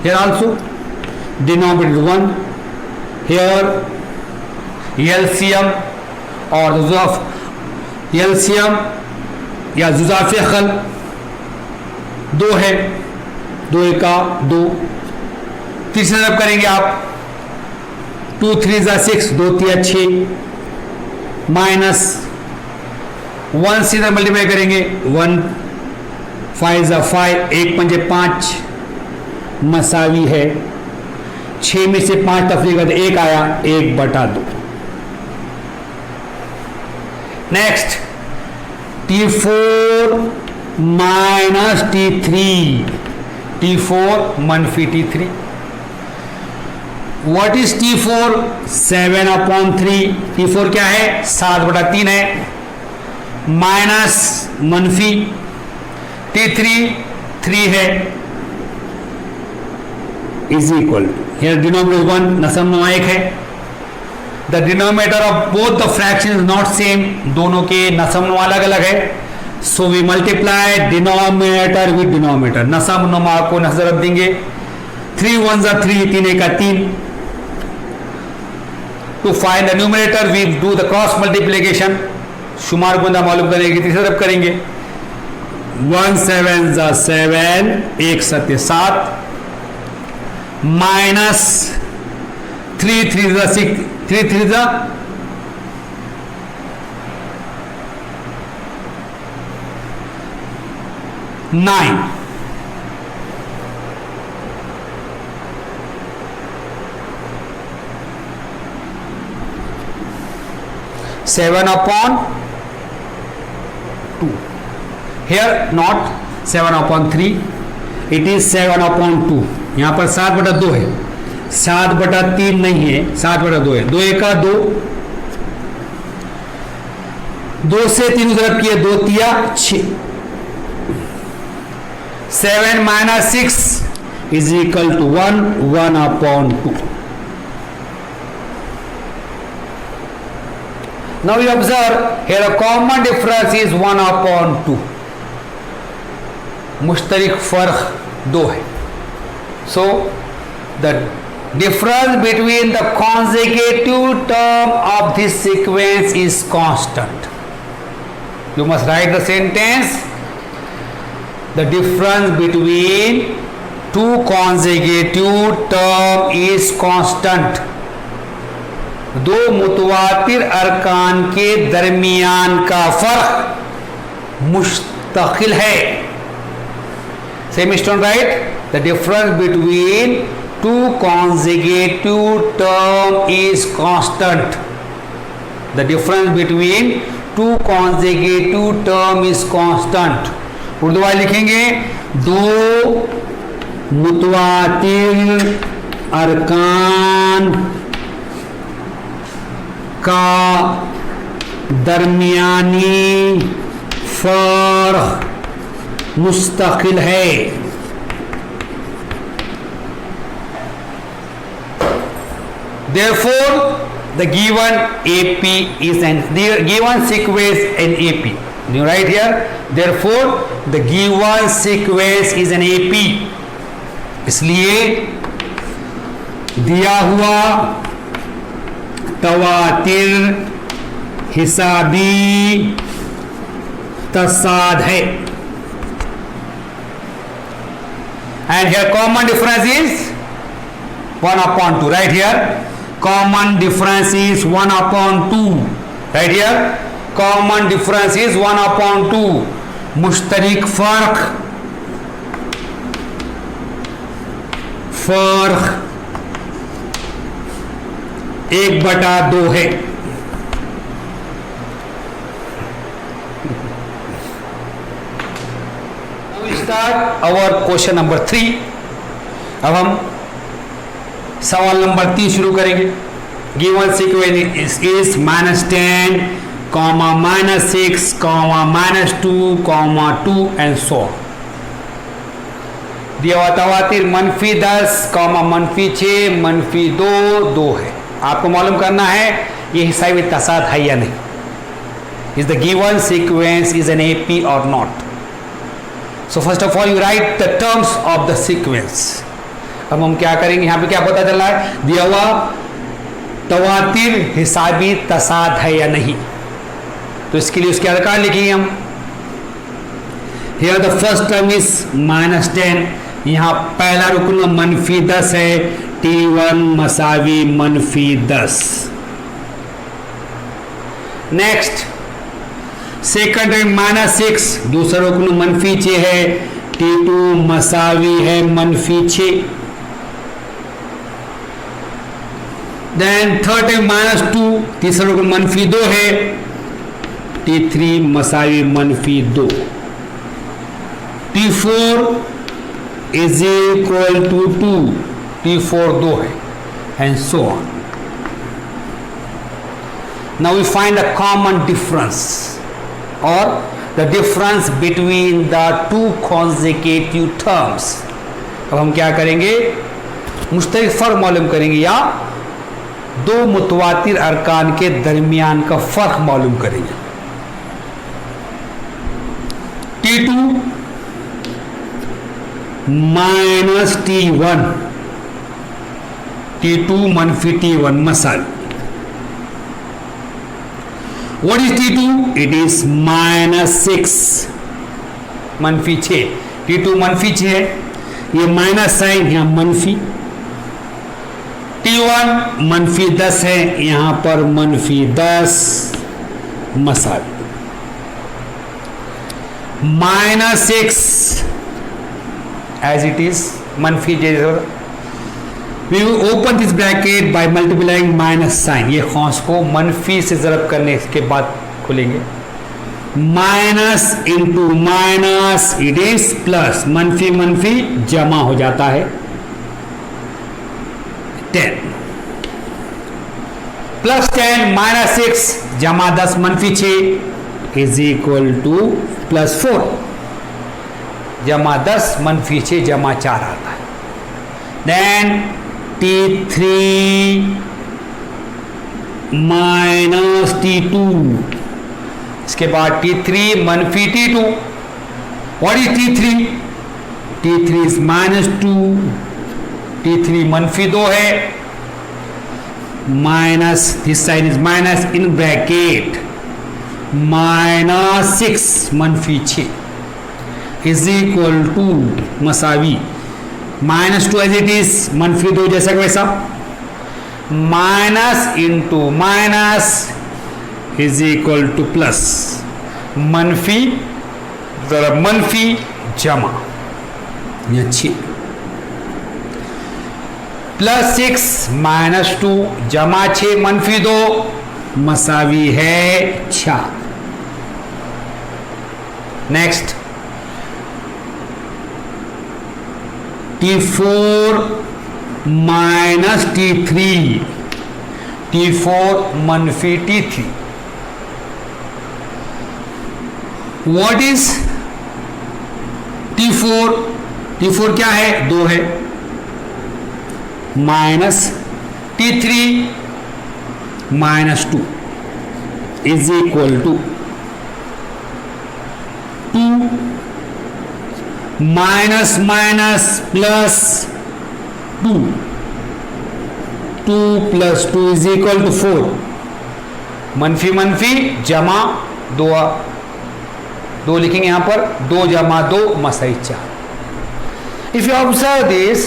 Here also denominator 1. Here LCM और LCM या जुज़ाफ़ खल 2 है, 2 एका 2. तीसरा जब करेंगे आप 2 3 6, 2 3 6 माइनस 1 से इधर मल्टीप्लाई करेंगे, 1 5 5, 1 पंजे 5 मसावी है. 6 में से 5 तफरीक करते 1 आया, 1/2. Next T4 minus T3. T4 मनफी T3. What is T4? 7/3. T4 क्या है? 7/3 है, माइनस मनफी T3 3 है, इज इक्वल. हियर डिनोमिनेटर 1, नसम 1 है. The denominator of both the fractions is not same. दोनों के नसम नुमा अलग अलग है. So we multiply denominator with denominator. नसम नुमा को नजर देंगे. 3 1 3, 3 1 3. To find the numerator we do the cross multiplication. शुमार गुंदा मालूम करेंगे, तीसरा तरफ करेंगे. 1 7 7, 1 7 7 minus 3 3 6, 3 3 9. Seven upon 2. Here not 7/3, it is 7/2. यहाँ पर 7/2 है, 7/3 नहीं है, 7/2 है. 2 एका 2, 2 से 3 ज़रब किया, 2 तिया 6, 7 minus 6 is equal to 1, 1/2. Now you observe here a common difference is 1/2. मुश्तरिक फर्क 2 है. So the difference between the consecutive term of this sequence is constant. You must write the sentence. The difference between two consecutive term is constant. दो मुतवातिर अरकान के दरमियान का फर्क मुस्तकिल है. Same stone, right? The difference between two consecutive term is constant. The difference between two consecutive term is constant. Urdu वाले लिखेंगे दो मुतवातिर अरकान का दरमियानी फर्क मुस्तकिल है. Therefore, the given AP is an given sequence in AP. You write here. Therefore, the given sequence is an AP. इसलिए दिया हुआ तवातिर हिसाबी तसाद है. And here common difference is 1/2. Right here, common difference is 1/2. Right here, common difference is 1/2. मुश्तरिक फर्क 1/2 है. Now we start our question number 3. अब हम सवाल number 3 शुरू करेंगे. Given sequence is -10, -6, -2, -2 and so on. दिया तवातिर -10, -6, -2, 2 है. आपको मालूम करना है ये हिसाबी तसाद है या नहीं. Is the given sequence is an AP or not. So first of all you right the terms of the sequence. अब हम क्या करेंगे, यहाँ पे क्या पता चला है, दिया हुआ तवातिर हिसाबी तसाद है या नहीं. तो इसके लिए उसके अरकान लिखेंगे हम. Here the first term is -10. यहाँ पहला रुकन -10 है. T1 मसावी -10. नेक्स्ट सेकंड है -6. दूसरा रुकन -6 है. T2 मसावी है -6. देन थर्ड है -2. तीसरा रुकन -2 है. T3 मसावी -2. T4 is equal to 2. T4 2 है and so on. Now we find the common difference और the difference between the two consecutive terms. अब हम क्या करेंगे, मुश्तरिक फर्क मालूम करेंगे या दो मुतवातिर अरकान के दरमियान का फर्क मालूम करेंगे. T2 -T1. T2 -T1 मसाल. What is T2? It is -6. -6. T2 -6 है. ये माइनस साइन यहाँ मनफी. T1 -10 है. यहाँ पर -10 मसाल. -6 as it is मनफी जैसे. We will open this bracket by multiplying minus sign. ये खौस को मनफी से ज़रब करने के बाद खुलेंगे. Minus into minus it is plus. मनफी मनफी जमा हो जाता है 10 प्लस 10 -6 जमा 10 -6 इज इक्वल टू +4 जमा 10 -6 जमा 4 आता है। देन T3 माइनस T2, इसके बाद T3 -T2। What is T3? T3 is -2, T3 -2 है, minus this side is minus in bracket -6 -6 is equal to मसावी -2 एज इट इज, -2 जैसा वैसा, minus into minus is equal to plus, मनफी जरा मनफी जमा, ये अच्छी, +6 -2 जमा 6 -2 मसावी है 6। Next T4 minus T3, T4 -T3। What is T4? T4 क्या है? 2 है, minus T3 -2 is equal to 2 minus minus plus 2, 2 + 2 is equal to 4, मनफी मनफी जमा 2 लिखेंगे यहां पर, 2 जमा 2 मसाई 4। If you observe this,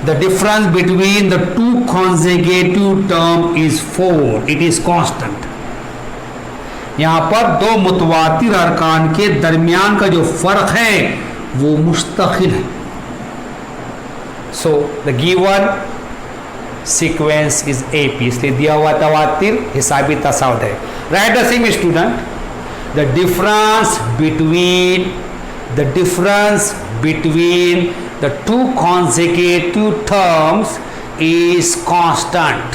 the difference between the two consecutive term is 4, it is constant। यहां पर 2 मुतवातिर अरकान के दरमियान का जो फर्क है वो मुस्तकिल है। So the given sequence is AP, इसलिए दिया हुआ तवातिर हिसाबी तसाउद है। Right the same student, the difference between the two consecutive terms is constant।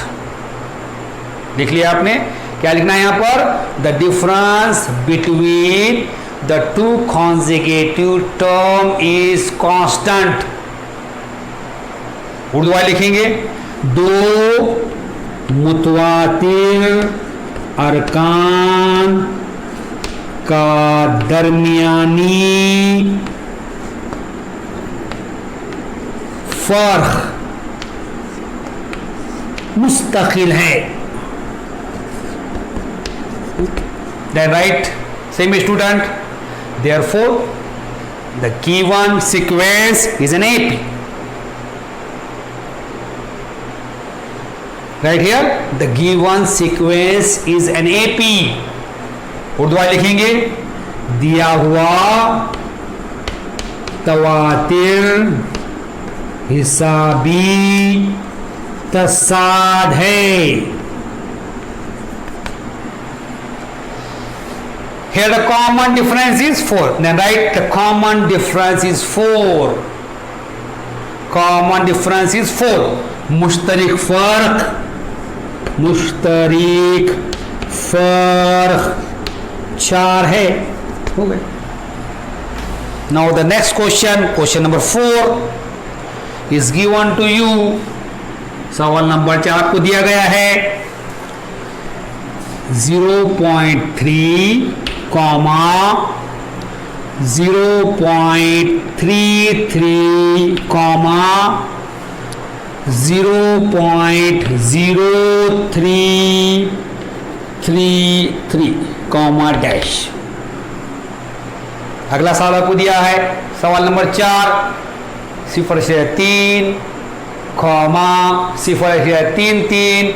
लिख लिया आपने? क्या लिखना है यहां पर? the difference between the two consecutive term is constant। Urdu वाले लिखेंगे, 2 मुतवातिर अरकान का दरमियानी फर्क मुस्तकिल है। Then right, same student, therefore the given sequence is an AP। right here the given sequence is an AP। Urdu वाले लिखेंगे, दिया हुआ तवातिर हिसाबी तसाद है। Here the common difference is 4, then write the common difference is 4, common difference is 4, मुश्तरिक फर्क 4 है, हो गए। Now the next question number 4 is given to you। सवाल नंबर 4 आपको दिया गया है 0.3, 0.33, 0.0333, डैश। अगला सवाल आपको दिया है सवाल नंबर 4, 0.3, 0.33,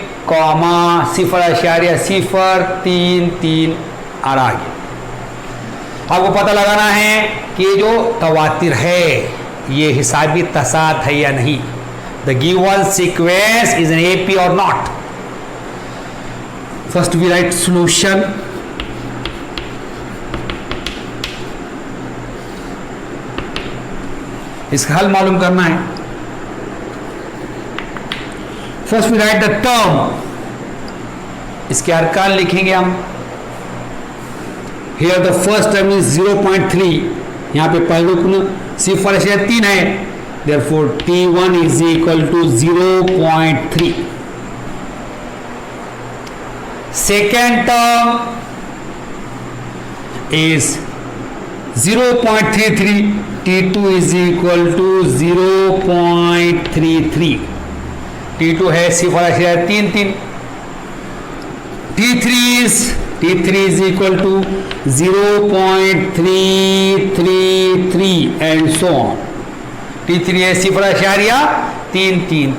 0.033 और आगे। आपको पता लगाना है कि जो तवातिर है ये हिसाबी तसाद है या नहीं। The given sequence is an AP or not. First we write solution. इसका हल मालूम करना है। First we write the term, इसके अरकान लिखेंगे हम। here the first term is 0.3, यहाँ पे पहले गुण सिफर अशरिया 3 है, therefore T1 is equal to 0.3. Second term is 0.33, T2 is equal to 0.33. T2 है सिफर अशरिया 3. T3 is equal to 0.333 and so on. T3 है सिफर अशरिया 3.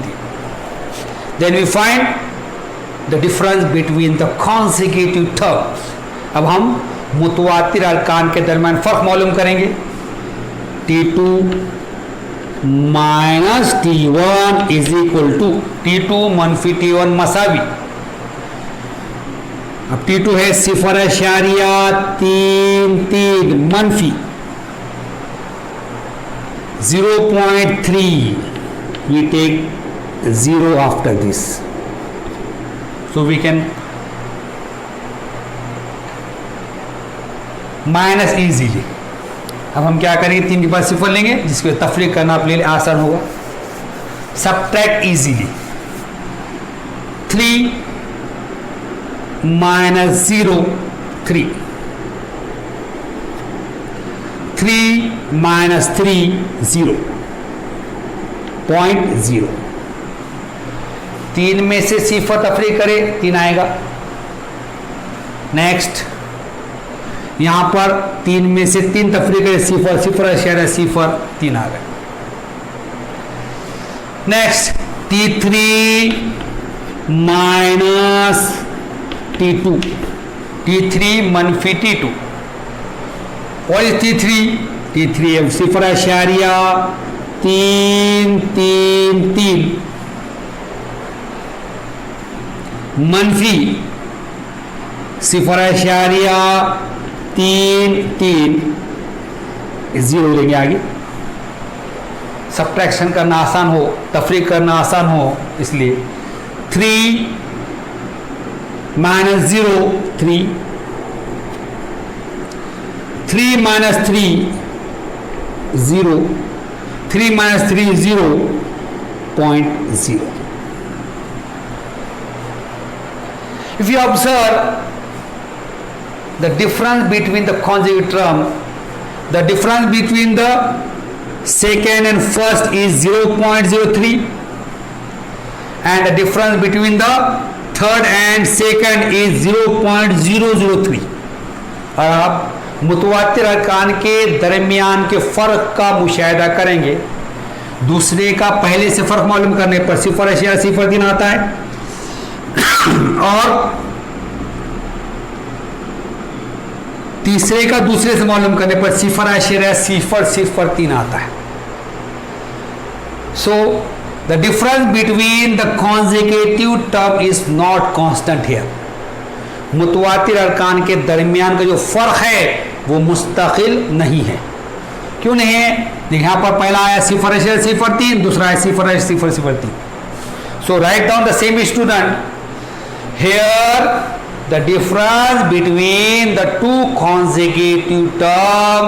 Then we find the difference between the consecutive terms. अब हम मुतवातिर अरकान के दरमियान फर्क मालूम करेंगे. T2 minus T1 is equal to T2 मनफी T1 मसावी. अब T2 है सिफर अशारिया 3 मनफी 0.3. we take 0 after this, so we can minus easily. अब हम क्या करेंगे, 3 के बाद सिफर लेंगे जिसको तफरीक करना अपने लिए आसान होगा. Subtract easily. 3 minus 0 3, 3 minus 3 0.0. 3 में से सिफर तफरीक करे 3 आएगा. नेक्स्ट यहां पर 3 में से 3 तफरीक करे सिफर अशरिया 3 आ गए. Next T3 minus T2, T3 मनफी T2. What is T3? T3 है सिफर अशरिया 3 मनफी सिफर अशरिया 3 0 लेंगे आगे. सब्ट्रैक्शन करना आसान हो, तफरीक करना आसान हो, इसलिए 3 minus 0 3, 3 minus 3 0, 3 minus 3 0.0. If you observe the difference between the consecutive term, the difference between the second and first is 0.03, and the difference between the third and second is 0.003. और आप मुतवातिर अरकान के दरमियान के फ़र्क का मुशाहिदा करेंगे. दूसरे का पहले से फ़र्क मालूम करने पर सिफर अशरिया 3 आता है, और तीसरे का दूसरे से मालूम करने पर सिफर अशरिया 3 आता है. So the difference between the consecutive term is not constant here. मुतवातिर अरकान के दरमियान का जो फर्क है वो मुस्तकिल नहीं है. क्यों नहीं है? यहाँ पर पहला आया सिफर अशरिया 3, दूसरा है सिफर अशरिया 3. So write down the same student. Here the difference between the two consecutive term,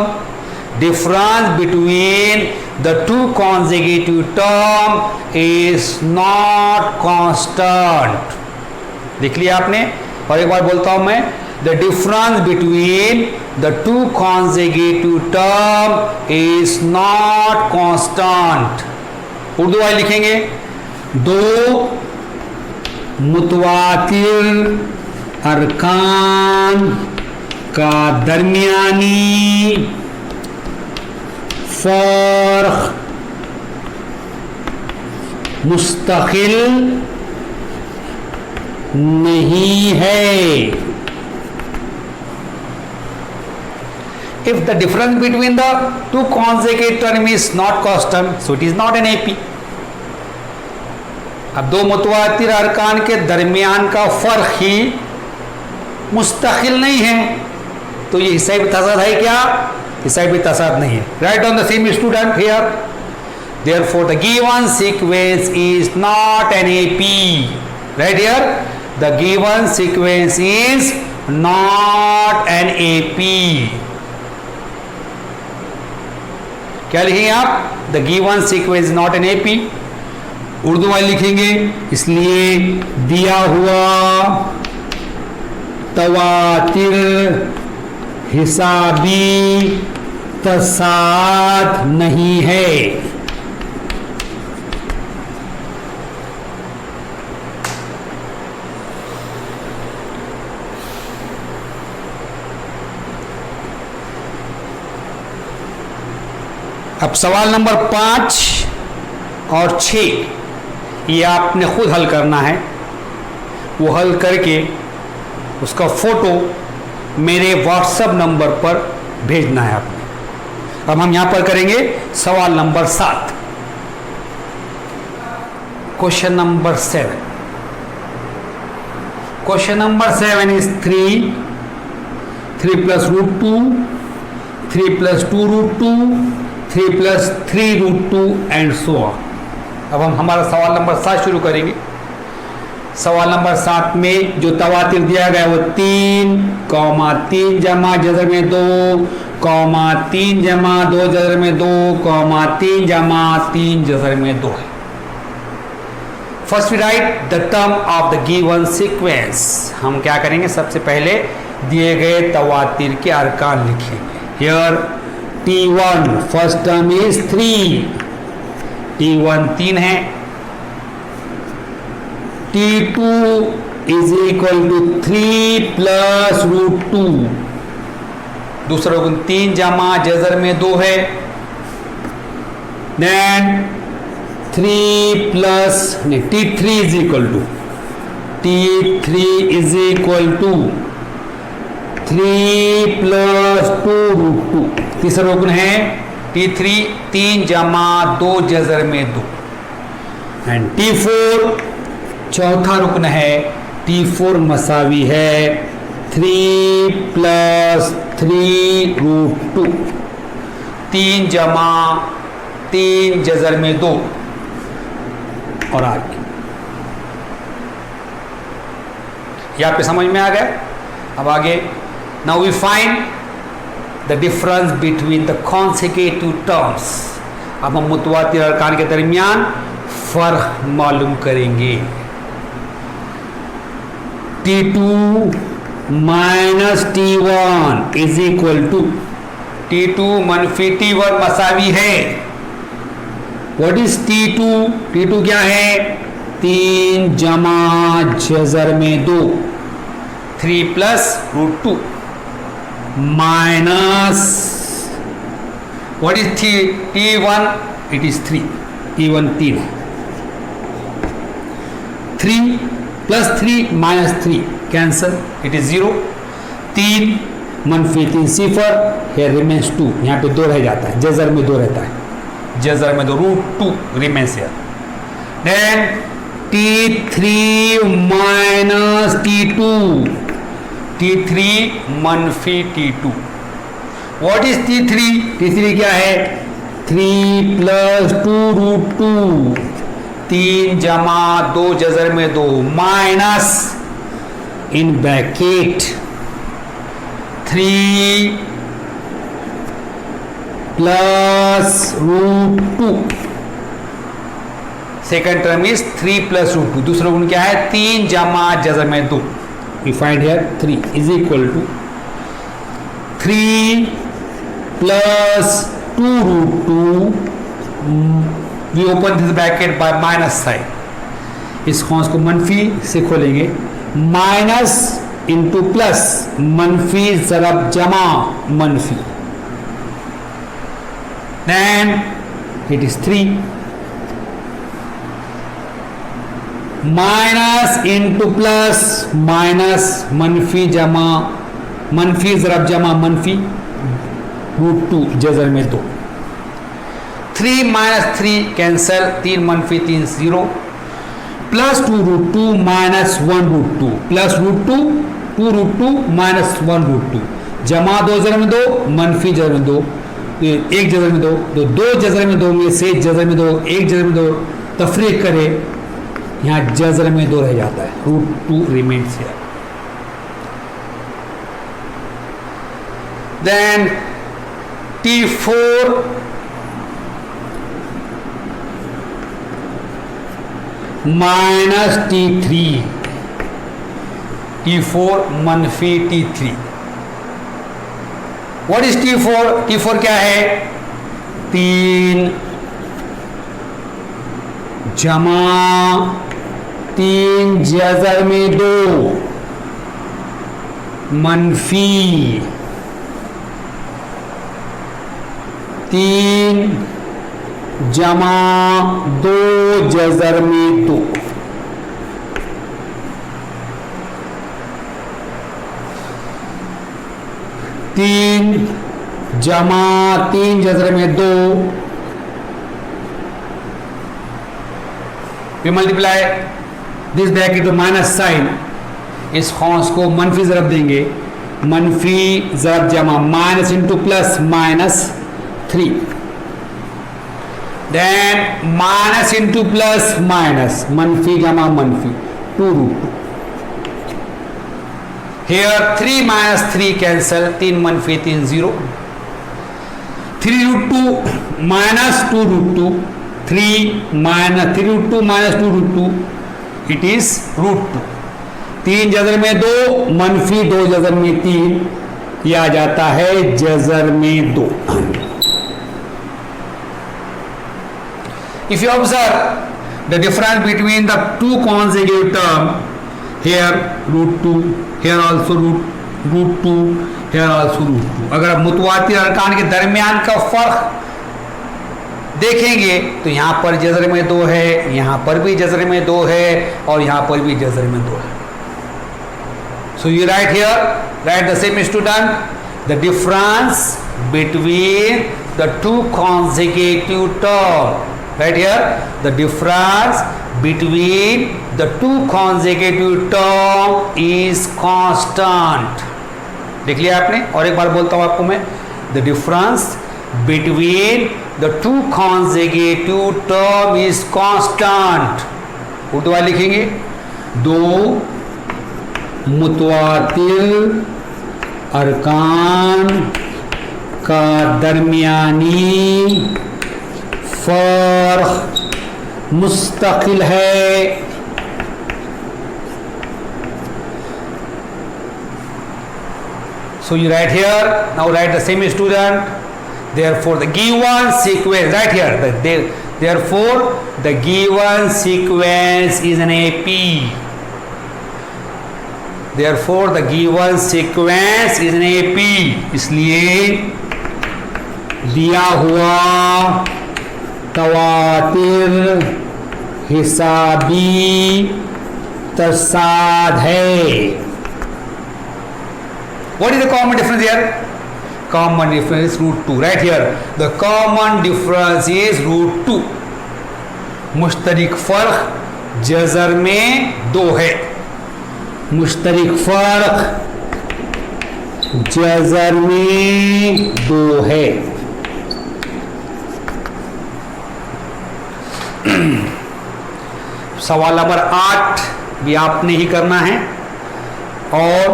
is not constant. देख लिया आपने? और एक बार बोलता हूं मैं, the difference between the two consecutive term is not constant. Urdu वाले लिखेंगे, 2 मुतवातिर अरकान का दरमियानी फर्क मुस्तकिल नहीं है. If the difference between the two consecutive term is not constant, so it is not an AP. अब 2 मुतवातिर अरकान के दरमियान का फ़र्क ही मुस्तकिल नहीं है, तो ये हिसाब तसाद है क्या? हिसाब तसाद नहीं है. Right on the same student here. Therefore the given sequence is not an AP. Right here, the given sequence is not an AP. क्या लिखेंगे आप? The given sequence not an AP, Urdu वाले लिखेंगे। इसलिए दिया हुआ तवातिर हिसाबी तसाद नहीं है। अब सवाल नंबर 5 और 6 ये आपने खुद हल करना है। वो हल करके उसका फोटो मेरे व्हाट्सएप नंबर पर भेजना है आपने। अब हम यहां पर करेंगे सवाल number 7। Question number 7। Question number 7 is 3 plus root 2, 3 plus 2 root 2, 3 plus 3 root 2 and so on. अब हम हमारा सवाल नंबर 7 शुरू करेंगे। सवाल नंबर 7 में जो तवातिर दिया गया वो 3, जमा जज़र में 2, 3 जमा 2 जज़र में 2, 3 जमा 3 जज़र में 2 है। First we write the term of the given sequence. हम क्या करेंगे? सबसे पहले दिए गए तवातिर के अरकान लिखेंगे। Here T1 first term is 3, T1 3 है। T2 is equal to 3 plus root 2, दूसरा गुण 3 जमा जज़र में 2 है। Then 3 plus T3 is equal to T3 is equal to 3 plus 2 root 2, तीसरा रुकन है T3 3 जमा 2 जज़र में 2। एंड T4 चौथा रुकन है, T4 मसावी है 3 प्लस 3 रूट 2, 3 जमा 3 जज़र में 2 और आगे। यहाँ पे समझ में आ गया? अब आगे now we find the difference between the consecutive terms. अब हम मुतवातिर अरकान के दरमियान फर्क मालूम करेंगे। T2 minus T1 is equal to T2 मनफी T1 मसावी है। What is T2? T2 क्या है? 3 जमा जज़र में 2, 3 plus root 2 minus what is T1? It is 3, T1 3 है। 3 plus 3 minus 3 cancel, it is 0। 3 मनफी 3 सिफर, here remains 2, यहाँ पे 2 रह जाता है, जज़र में 2 रहता है, जज़र में 2 root 2 remains here। then T3 minus T2, T3 मनफी T2। What is T3? T3 क्या है? 3 प्लस 2 रूट 2, 3 जमा 2 जज़र में 2 minus in bracket 3 plus root 2। Second term is 3 plus root 2, दूसरा गुण क्या है? 3 जमा जज़र में 2। We find here 3 is equal to 3 plus 2 root 2, we open this bracket by minus sign, इस कौंस को मनफी से खोलेंगे, माइनस इंटू प्लस, मनफी ज़रब जमा मनफी, then it is 3 minus into plus, minus मनफी जमा मनफी ज़रब जमा मनफी रूट 2 जज़र में 2, 3 माइनस 3 कैंसल, 3 मनफी 3 0, plus 2 root 2 minus 1 root 2, plus root 2 2 root 2 minus 1 root 2, जमा 2 जज़र में 2, मनफी जज़र में 2, 1 जज़र में 2, 2 जज़र में 2 में से जज़र में 2, 1 जज़र में 2 तफरीक करे, यहाँ जज़र में 2 रह जाता है, root 2 remains here. then T4 minus T3, T4 मनफी T3. What is T4? T4 क्या है? 3 जमा 3 जज़र में 2 मनफी 3 जमा 2 जज़र में 2. तीन जमा 3 जज़र में 2. We multiply this bracket to minus sign. इस कौंस को मनफी ज़रब देंगे. मनफी ज़रब जमा माइनस इंटू प्लस माइनस 3. देन माइनस इंटू प्लस माइनस मनफी जमा मनफी 2√2. Here 3 minus 3 cancel. 3 मनफी 3 0. 3√2 minus 2√2. 3 minus 3√2 minus 2√2. It is √2. 3 जज़र में 2 मनफी 2 जज़र में 3. यह आ जाता है जज़र में 2. If you observe the difference between the two consecutive terms, here √2, here also √2, here also √2. अगर आप मुतवातिर अरकान के दरमियान का फर्क देखेंगे तो यहाँ पर जज़र में 2 है, यहाँ पर भी जज़र में 2 है और यहाँ पर भी जज़र में 2 है. So you write here, write the same student, the difference between the two consecutive terms. Right here, the difference between the two consecutive term is constant. देख लिया आपने. और एक बार बोलता हूँ आपको मैं, the difference between the two consecutive term is constant. Urdu वाले लिखेंगे, दो मुतवातिर अरकान का दरमियानी फर्क मुस्तकिल है. So you write here, now write the same student. Therefore the given sequence, right here, therefore the given sequence is an AP. Therefore the given sequence is an AP. इसलिए दिया हुआ तवातिर हिसाबी तसाद है. What is the common difference here? Common difference is √2. Right here, the common difference is √2. मुश्तरिक फर्क जज़र में 2 है. मुश्तरिक फर्क जज़र में 2 है. सवाल नंबर 8 भी आपने ही करना है और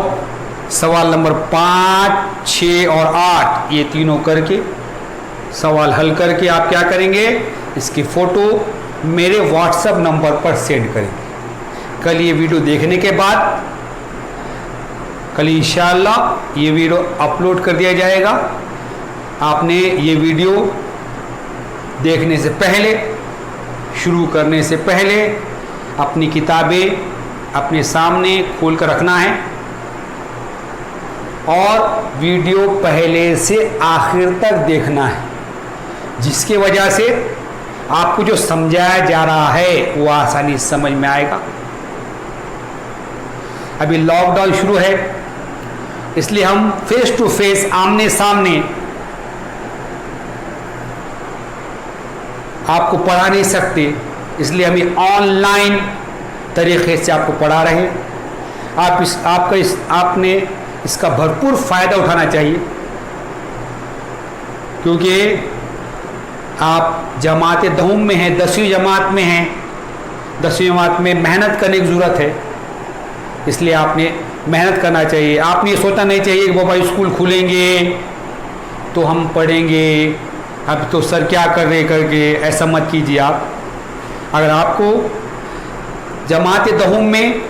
सवाल नंबर 5, 6 और 8 ये तीनों करके सवाल हल करके आप क्या करेंगे, इसकी फ़ोटो मेरे व्हाट्सएप नंबर पर सेंड करेंगे. कल ये वीडियो देखने के बाद कल इंशाअल्लाह ये वीडियो अपलोड कर दिया जाएगा. आपने ये वीडियो देखने से पहले, शुरू करने से पहले अपनी किताबें अपने सामने खोल कर रखना है और वीडियो पहले से आखिर तक देखना है, जिसके वजह से आपको जो समझाया जा रहा है वो आसानी से समझ में आएगा. अभी लॉकडाउन शुरू है, इसलिए हम फेस टू फेस आमने सामने आपको पढ़ा नहीं सकते, इसलिए हम ऑनलाइन तरीके से आपको पढ़ा रहे हैं. आपने इसका भरपूर फ़ायदा उठाना चाहिए, क्योंकि आप जमात दहूम में हैं, 10वीं जमात में हैं. 10वीं जमात में मेहनत करने की ज़रूरत है, इसलिए आपने मेहनत करना चाहिए. आपने ये सोचना नहीं चाहिए कि बाबा स्कूल खुलेंगे तो हम पढ़ेंगे, अब तो सर क्या कर रहे करके ऐसा मत कीजिए आप। अगर आपको जमात दहुम में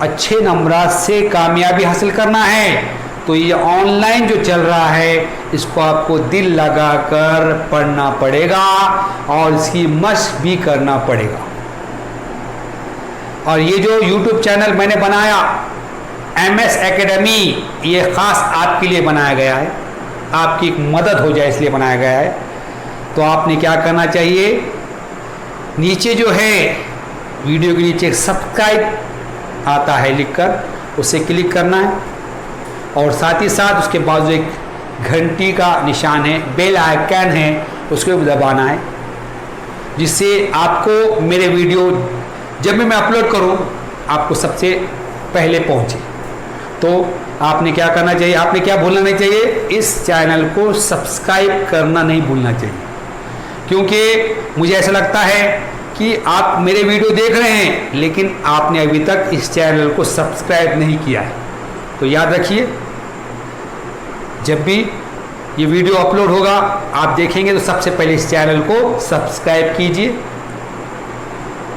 अच्छे नंबरात से कामयाबी हासिल करना है तो ये ऑनलाइन जो चल रहा है इसको आपको दिल लगाकर पढ़ना पड़ेगा और इसकी मशक भी करना पड़ेगा। और ये जो YouTube चैनल मैंने बनाया MS एकेडमी, ये ख़ास आपके लिए बनाया गया है, आपकी एक मदद हो जाए इसलिए बनाया गया है। तो आपने क्या करना चाहिए, नीचे जो है वीडियो के नीचे सब्सक्राइब आता है लिखकर, उसे क्लिक करना है और साथ ही साथ उसके बाजू एक घंटी का निशान है, बेल आइकन है, उसको भी दबाना है, जिससे आपको मेरे वीडियो जब भी मैं अपलोड करूं आपको सबसे पहले पहुंचे। तो आपने क्या करना चाहिए, आपने क्या भूलना नहीं चाहिए, इस चैनल को सब्सक्राइब करना नहीं भूलना चाहिए, क्योंकि मुझे ऐसा लगता है कि आप मेरे वीडियो देख रहे हैं लेकिन आपने अभी तक इस चैनल को सब्सक्राइब नहीं किया है। तो याद रखिए, जब भी ये वीडियो अपलोड होगा आप देखेंगे तो सबसे पहले इस चैनल को सब्सक्राइब कीजिए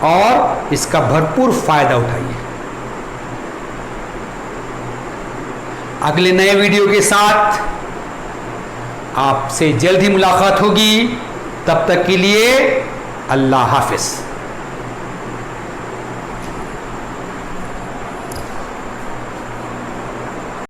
और इसका भरपूर फायदा उठाइए। अगले नए वीडियो के साथ आपसे जल्द ही मुलाकात होगी, तब तक के लिए अल्लाह हाफिज।